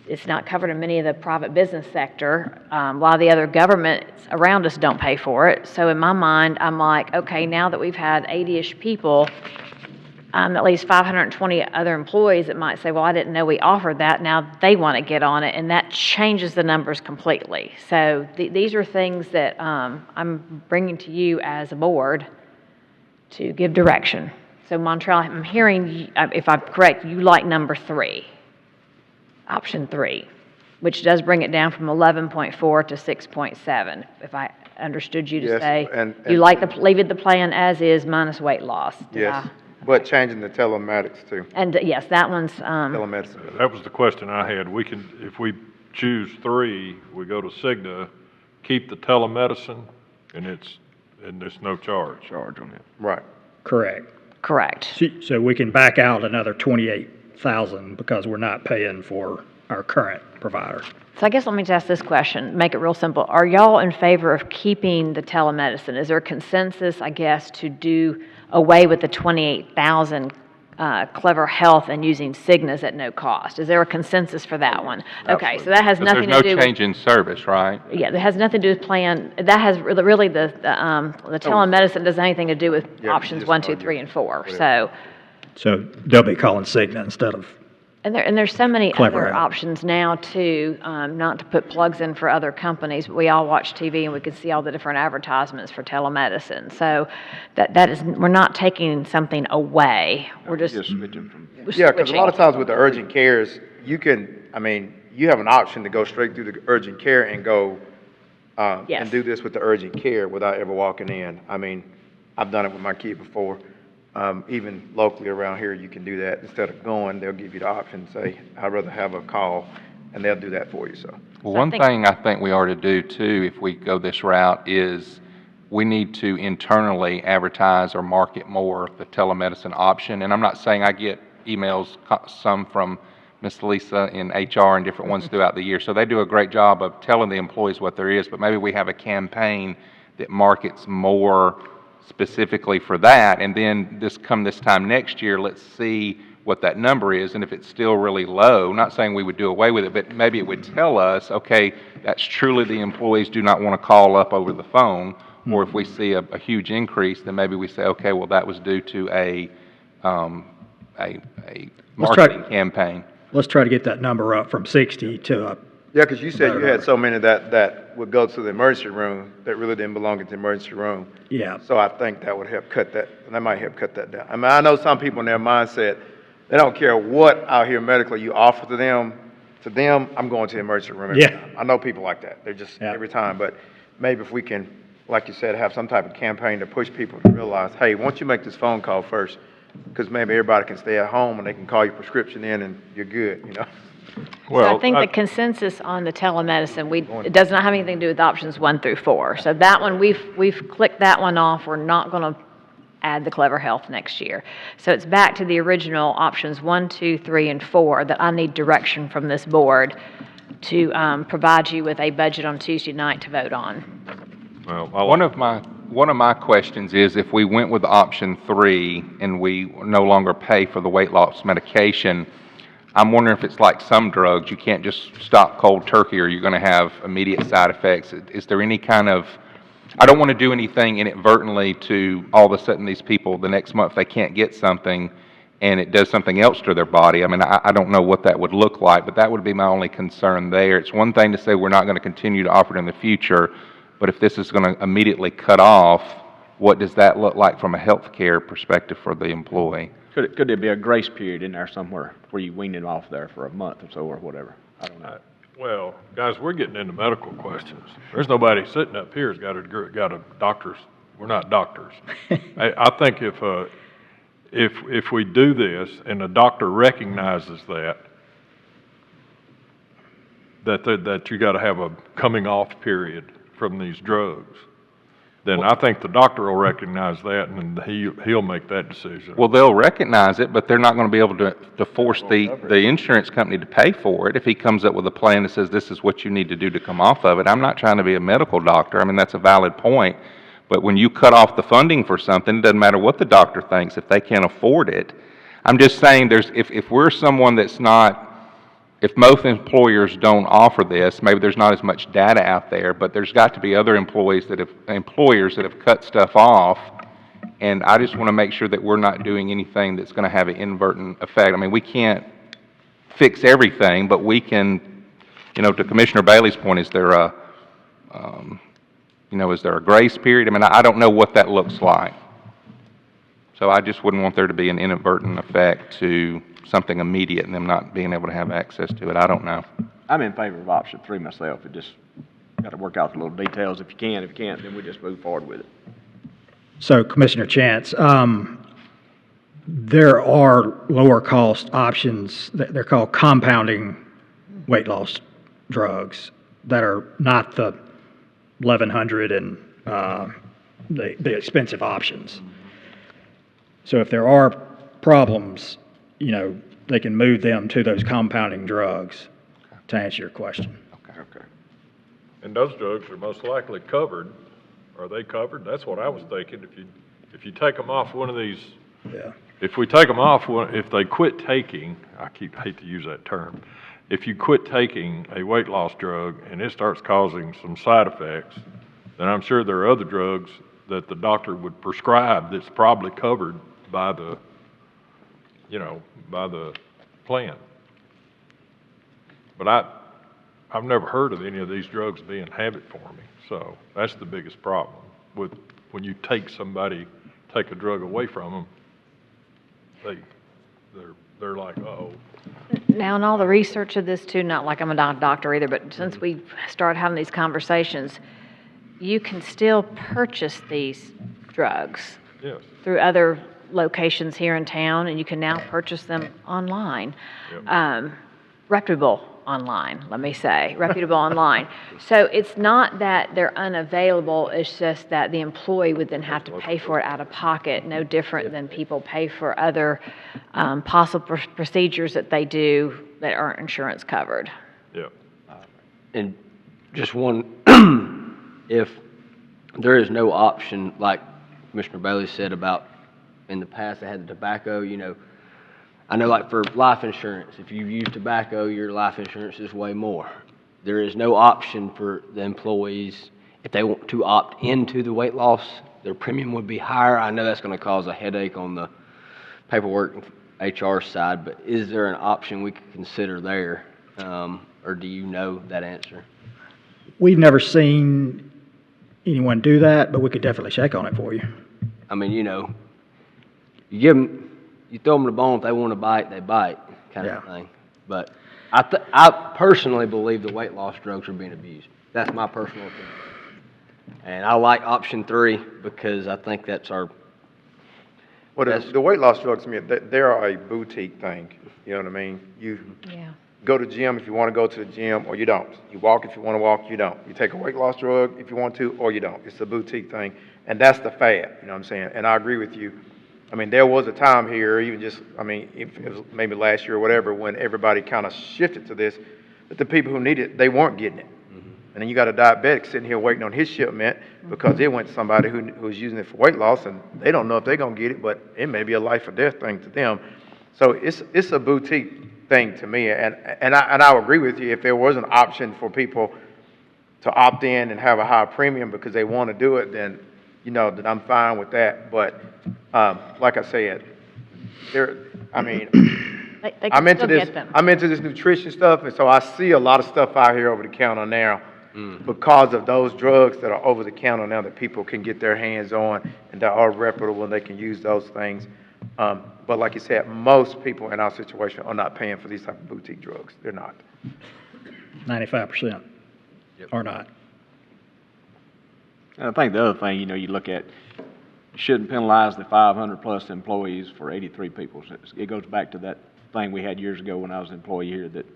it's not covered in many of the private business sector. A lot of the other governments around us don't pay for it. So in my mind, I'm like, okay, now that we've had 80-ish people, at least 520 other employees that might say, well, I didn't know we offered that. Now they want to get on it, and that changes the numbers completely. So these are things that I'm bringing to you as a board to give direction. So Montreal, I'm hearing, if I'm correct, you like number 3, option 3, which does bring it down from 11.4 to 6.7, if I understood you to Yes, say. and- You like leave it the plan as is minus weight loss. Did Yes, I? but changing the telematics too, And yes, that one's, telemedicine. That was the question I had. We can, if we choose 3, we go to Cigna, keep the telemedicine, and there's no charge. Charge on it. Right. Correct. Correct. So we can back out another 28,000 because we're not paying for our current provider. So I guess let me just ask this question, make it real simple. Are y'all in favor of keeping the telemedicine? Is there a consensus, I guess, to do away with the 28,000 Clever Health and using Cignas at no cost? Is there a consensus for that one? Okay, so that has Because nothing there's to no do change in service, right? Yeah, that has nothing to do with plan, that has really the telemedicine doesn't have anything to do with Yeah, options just 1, 2, argue. 3, and 4. Whatever. So, They'll be calling Cigna instead of, and there's so many Clever other Health. options now too, not to put plugs in for other companies, but we all watch TV and we can see all the different advertisements for telemedicine. So that is, we're not taking something away, we're just Just switching from, Yeah, because a lot of switching. times with the urgent cares, you can, I mean, you have an option to go straight through the urgent care and go, Yes. and do this with the urgent care without ever walking in. I mean, I've done it with my kid before. Even locally around here, you can do that. Instead of going, they'll give you the option, say, I'd rather have a call, and they'll do that for you, so. Well, So I one think- thing I think we ought to do too, if we go this route, is we need to internally advertise or market more the telemedicine option. And I'm not saying I get emails, some from Miss Lisa in HR and different ones throughout the year. So they do a great job of telling the employees what there is, but maybe we have a campaign that markets more specifically for that. And then this time next year, let's see what that number is. And if it's still really low, not saying we would do away with it, but maybe it would tell us, okay, that's truly the employees do not want to call up over the phone. Or if we see a huge increase, then maybe we say, okay, well, that was due to a marketing campaign. let's try to get that number up from 60 to a, Yeah, because you said you had so many that would go to the emergency room that really didn't belong in the emergency room. yeah. So I think that would help cut that might help cut that down. I mean, I know some people in their mindset, they don't care what out here medically you offer to them, I'm going to the emergency room every Yeah. time. I know people like that. They're just Yeah. every time, but maybe if we can, like you said, have some type of campaign to push people to realize, hey, once you make this phone call first, because maybe everybody can stay at home and they can call your prescription in and you're good, you know? So I think the consensus on the telemedicine, it does not have anything to do with options 1 through 4. So that one, we've clicked that one off. We're not going to add the Clever Health next year. So it's back to the original options 1, 2, 3, and 4 that I need direction from this board to provide you with a budget on Tuesday night to vote on. Well, One of my questions is if we went with option 3 and we no longer pay for the weight loss medication, I'm wondering if it's like some drugs, you can't just stop cold turkey or you're going to have immediate side effects. Is there any kind of, I don't want to do anything inadvertently to all of a sudden these people, the next month they can't get something and it does something else to their body. I mean, I don't know what that would look like, but that would be my only concern there. It's one thing to say we're not going to continue to offer it in the future, but if this is going to immediately cut off, what does that look like from a healthcare perspective for the employee? could there be a grace period in there somewhere where you wean it off there for a month or so or whatever? I don't know. well, guys, we're getting into medical questions. There's nobody sitting up here who's got a doctor's, we're not doctors. I think if we do this and the doctor recognizes that you gotta have a coming off period from these drugs, then I think the doctor will recognize that and he'll make that decision. Well, they'll recognize it, but they're not going to be able to force the insurance company to pay for it if he comes up with a plan that says this is what you need to do to come off of it. I'm not trying to be a medical doctor. I mean, that's a valid point. But when you cut off the funding for something, it doesn't matter what the doctor thinks if they can't afford it. I'm just saying if we're someone that's not, if most employers don't offer this, maybe there's not as much data out there, but there's got to be other employers that have cut stuff off, and I just want to make sure that we're not doing anything that's going to have an inadvertent effect. I mean, we can't fix everything, but we can, to Commissioner Bailey's point, is there a grace period? I mean, I don't know what that looks like. So I just wouldn't want there to be an inadvertent effect to something immediate and them not being able to have access to it. I don't know. I'm in favor of option 3 myself. It just got to work out the little details if you can. If you can't, then we just move forward with it. So Commissioner Chance, there are lower cost options, they're called compounding weight loss drugs that are not the 1,100 and the expensive options. So if there are problems, they can move them to those compounding drugs, to answer your question. Okay. And those drugs are most likely covered. Are they covered? That's what I was thinking. If you take them off one of these, Yeah. if we take them off, if they quit taking, hate to use that term, if you quit taking a weight loss drug and it starts causing some side effects, then I'm sure there are other drugs that the doctor would prescribe that's probably covered by the, by the plan. But I've never heard of any of these drugs being habit forming, so that's the biggest problem with when you take a drug away from them, they're like, uh-oh. Now, in all the research of this too, not like I'm a doctor either, but since we started having these conversations, you can still purchase these drugs Yes. through other locations here in town, and you can now purchase them online. Yep. Reputable online, let me say, reputable online. So it's not that they're unavailable, it's just that the employee would then have to pay for it out of pocket, no different than people pay for other possible procedures that they do that aren't insurance covered. Yeah. And just one, if there is no option, like Commissioner Bailey said about in the past, they had the tobacco, I know like for life insurance, if you use tobacco, your life insurance is way more. There is no option for the employees, if they want to opt into the weight loss, their premium would be higher. I know that's going to cause a headache on the paperwork and HR side, but is there an option we could consider there? Or do you know that answer? We've never seen anyone do that, but we could definitely check on it for you. I mean, you throw them the bone, if they want to bite, they bite, kind of Yeah. thing. But I personally believe the weight loss drugs are being abused. That's my personal opinion. And I like option 3 because I think that's our, Well, the weight loss drugs, to me, they are a boutique thing, you know what I mean? You Yeah. go to the gym if you want to go to the gym, or you don't. You walk if you want to walk, you don't. You take a weight loss drug if you want to, or you don't. It's a boutique thing, and that's the fad, you know what I'm saying? And I agree with you. I mean, there was a time here, even just, if it was maybe last year or whatever, when everybody kind of shifted to this, but the people who need it, they weren't getting it. And then you got a diabetic sitting here waiting on his shipment because it went to somebody who's using it for weight loss, and they don't know if they're going to get it, but it may be a life or death thing to them. So it's a boutique thing to me, and I would agree with you. If there was an option for people to opt in and have a higher premium because they want to do it, then then I'm fine with that. But like I said, They I'm can into still this. get them. I'm into this nutrition stuff, and so I see a lot of stuff out here over the counter now because of those drugs that are over the counter now that people can get their hands on and that are reputable and they can use those things. But like you said, most people in our situation are not paying for these type of boutique drugs. They're not. 95% are not. And I think the other thing, you look at, you shouldn't penalize the 500-plus employees for 83 people. So it goes back to that thing we had years ago when I was an employee here, that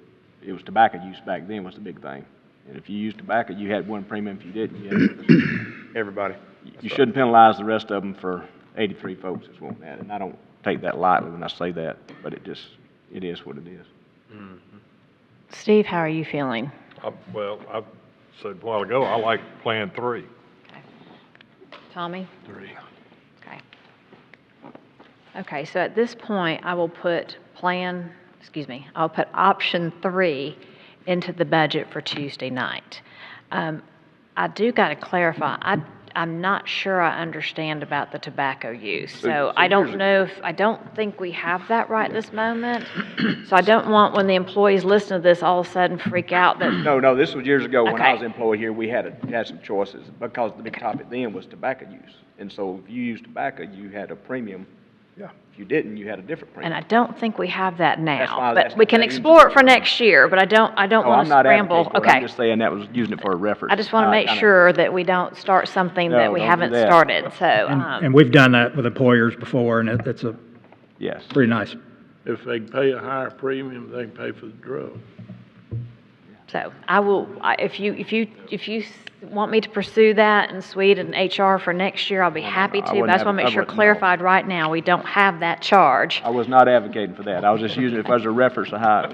it was tobacco use back then was the big thing. And if you used tobacco, you had one premium. If you didn't, you had Everybody. You shouldn't penalize the rest of them for 83 folks that's wanting that. And I don't take that lightly when I say that, but it is what it is. Steve, how are you feeling? Well, I said a while ago, I like Plan 3. Tommy? 3. Okay. Okay, so at this point, I'll put option 3 into the budget for Tuesday night. I do got to clarify, I'm not sure I understand about the tobacco use. So I don't know I don't think we have that right this moment. So I don't want when the employees listen to this, all of a sudden freak out that, No, this was years ago when I Okay. was an employee here. We had some choices because the big topic then was tobacco use. And so if you used tobacco, you had a premium. Yeah. If you didn't, you had a different and premium. I don't think we have that That's now. why But that's we can the- explore it for next year, but I don't No, want I'm to not scramble. advocating for it. I'm Okay. just saying that was using it for a reference. I just want to make kinda- sure that we don't start something No, that we don't do haven't that. started, so. And we've done that with employers before, and it's a Yes. pretty nice. If they pay a higher premium, they can pay for the drug. So if you want me to pursue that and SWEET and HR for next year, I'll be happy to. But I just want to make sure clarified right now, we don't have that charge. I was not advocating for that. I was just using it as a reference to how.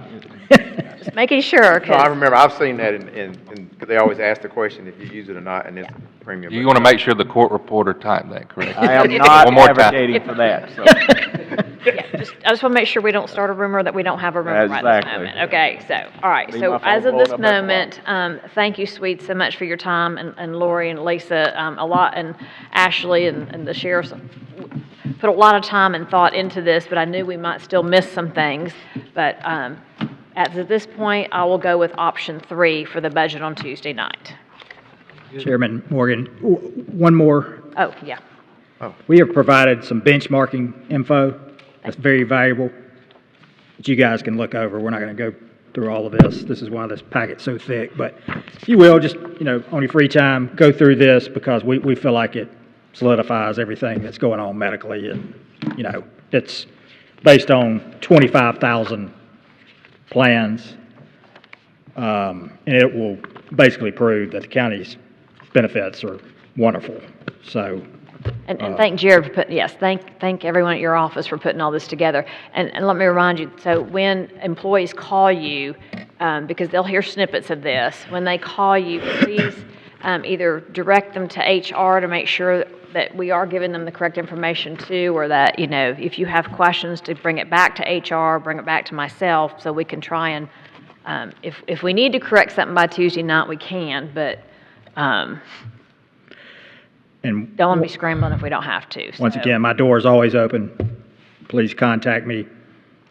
Just making sure, No, I 'cause remember, I've seen that because they always ask the question if you use it or not, and it's premium. You want to make sure the court reporter typed that, correct? I am One not more time. advocating for that, so. yeah, I just want to make sure we don't start a rumor that we don't have a rumor right this Exactly. moment. Okay, so, all right, Leave so my phone as of blowing this up at the moment, thank you, Sweet, so much for your time, and Lori and Lisa, a lot, and Ashley and the sheriffs put a lot of time and thought into this, but I knew we might still miss some things. But as of this point, I will go with option 3 for the budget on Tuesday night. Chairman Morgan, one more. Oh, yeah. We have provided some benchmarking info that's very valuable that you guys can look over. We're not going to go through all of this. This is why this packet's so thick. But if you will, just, on your free time, go through this because we feel like it solidifies everything that's going on medically. And, it's based on 25,000 plans. And it will basically prove that the county's benefits are wonderful. So, And thank Jared for thank everyone at your office for putting all this together. And let me remind you, so when employees call you, because they'll hear snippets of this, when they call you, please either direct them to HR to make sure that we are giving them the correct information too, or that, if you have questions, to bring it back to HR, bring it back to myself, so we can try and, if we need to correct something by Tuesday night, we can, but and don't want to be scrambling if we don't have to. once so. again, my door is always open. Please contact me.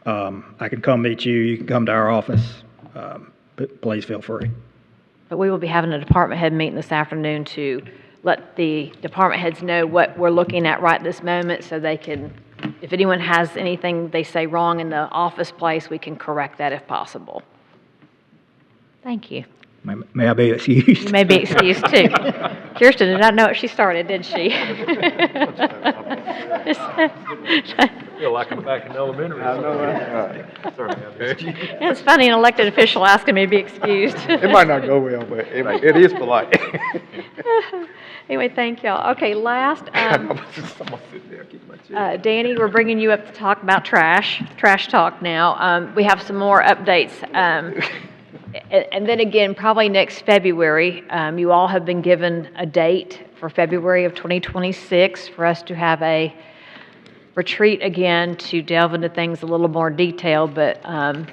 I can come meet you. You can come to our office. But please feel free. But we will be having a department head meeting this afternoon to let the department heads know what we're looking at right this moment, so they can, if anyone has anything they say wrong in the office place, we can correct that if possible. Thank you. May I be excused? You may be excused too. Kirsten did not know what she started, did she? I feel like I'm back in elementary. It's funny, an elected official asking me to be excused. It might not go well, but it is polite. Anyway, thank y'all. Okay, last, I'm gonna sit there, keep my chair. Danny, we're bringing you up to talk about trash talk now. We have some more updates. And then again, probably next February, you all have been given a date for February of 2026 for us to have a retreat again to delve into things a little more detail. But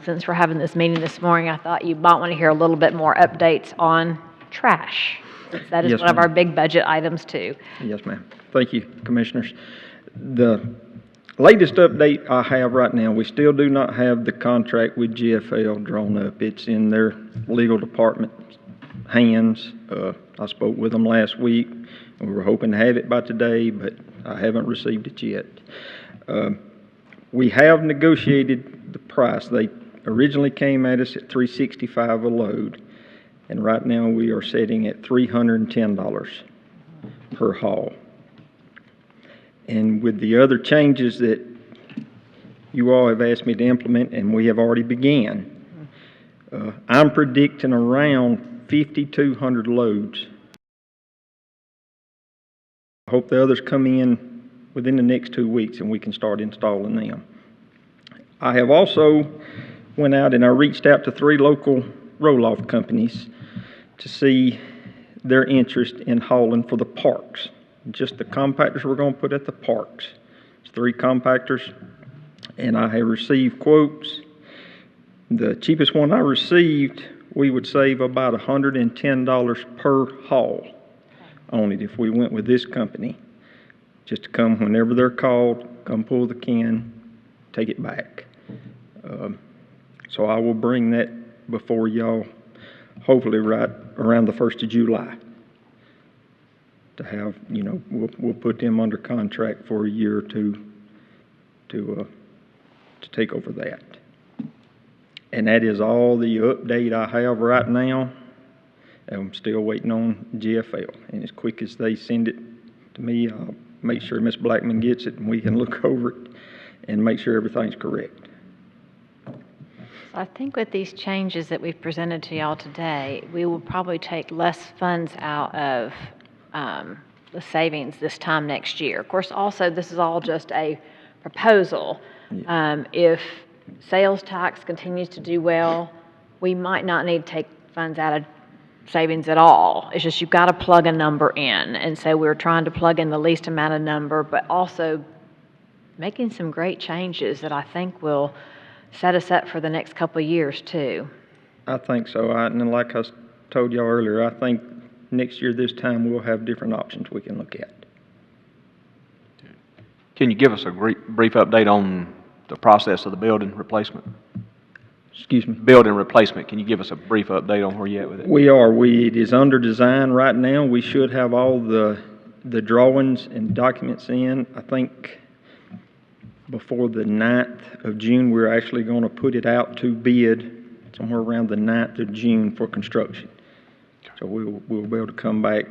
since we're having this meeting this morning, I thought you might want to hear a little bit more updates on trash. That is Yes, one of ma'am. our big budget items too. Yes, ma'am. Thank you, Commissioners. The latest update I have right now, we still do not have the contract with GFL drawn up. It's in their legal department's hands. I spoke with them last week, and we were hoping to have it by today, but I haven't received it yet. We have negotiated the price. They originally came at us at $365 a load, and right now we are sitting at $310 per haul. And with the other changes that you all have asked me to implement, and we have already began, I'm predicting around 5,200 loads. I hope the others come in within the next 2 weeks and we can start installing them. I have also went out and I reached out to 3 local roll-off companies to see their interest in hauling for the parks. Just the compactors we're going to put at the parks. It's 3 compactors, and I have received quotes. The cheapest one I received, we would save about $110 per haul on it if we went with this company. Just to come whenever they're called, come pull the can, take it back. So I will bring that before y'all, hopefully right around the 1st of July. To have, we'll put them under contract for a year or 2 to take over that. And that is all the update I have right now. I'm still waiting on GFL. And as quick as they send it to me, I'll make sure Ms. Blackman gets it and we can look over it and make sure everything's correct. I think with these changes that we've presented to y'all today, we will probably take less funds out of the savings this time next year. Of course, also, this is all just a proposal. If sales tax continues to do well, we might not need to take funds out of savings at all. It's just you've got to plug a number in. And so we're trying to plug in the least amount of number, but also making some great changes that I think will set us up for the next couple of years, too. I think so. And like I told y'all earlier, I think next year this time we'll have different options we can look at. Can you give us a brief update on the process of the building replacement? Excuse me? Building replacement, can you give us a brief update on where you're at with it? It is under design right now. We should have all the drawings and documents in, I think, before the 9th of June. We're actually going to put it out to bid somewhere around the 9th of June for construction. So we'll be able to come back,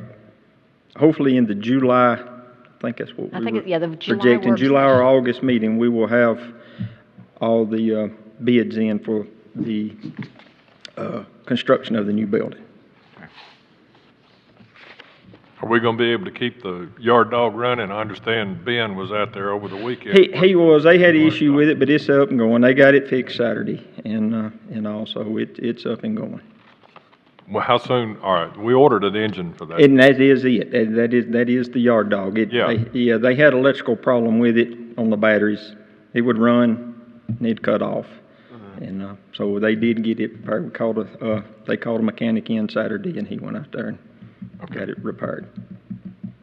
hopefully in the July, I think that's what I we think, were yeah, the July projecting. work July or session. August meeting, we will have all the bids in for the construction of the new building. Are we gonna be able to keep the yard dog running? I understand Ben was out there over the weekend. He was, they had an issue with it, but it's up and going. They got it fixed Saturday, and also it's up and going. Well, how soon, all right, we ordered an engine for that. And that is it. That is the yard dog. Yeah. They had an electrical problem with it on the batteries. It would run, and it'd cut off. And so they did get it repaired. They called a mechanic in Saturday, and he went out there and got it repaired.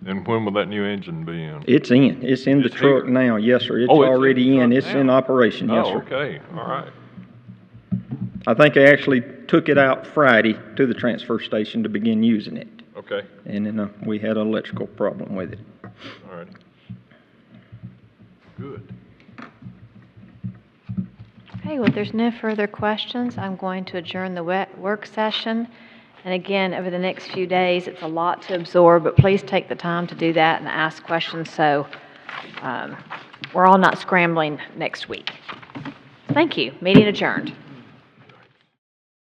And when will that new engine be in? It's in. It's in the It's truck here. now. Yes, sir. It's Oh, it's in already the in. truck It's now. in operation. Yes, Oh, sir. okay, all right. I think they actually took it out Friday to the transfer station to begin using it. Okay, And then we had an electrical problem with it. all right. Good. Okay, well, if there's no further questions, I'm going to adjourn the work session. And again, over the next few days, it's a lot to absorb, but please take the time to do that and ask questions so we're all not scrambling next week. Thank you. Meeting adjourned.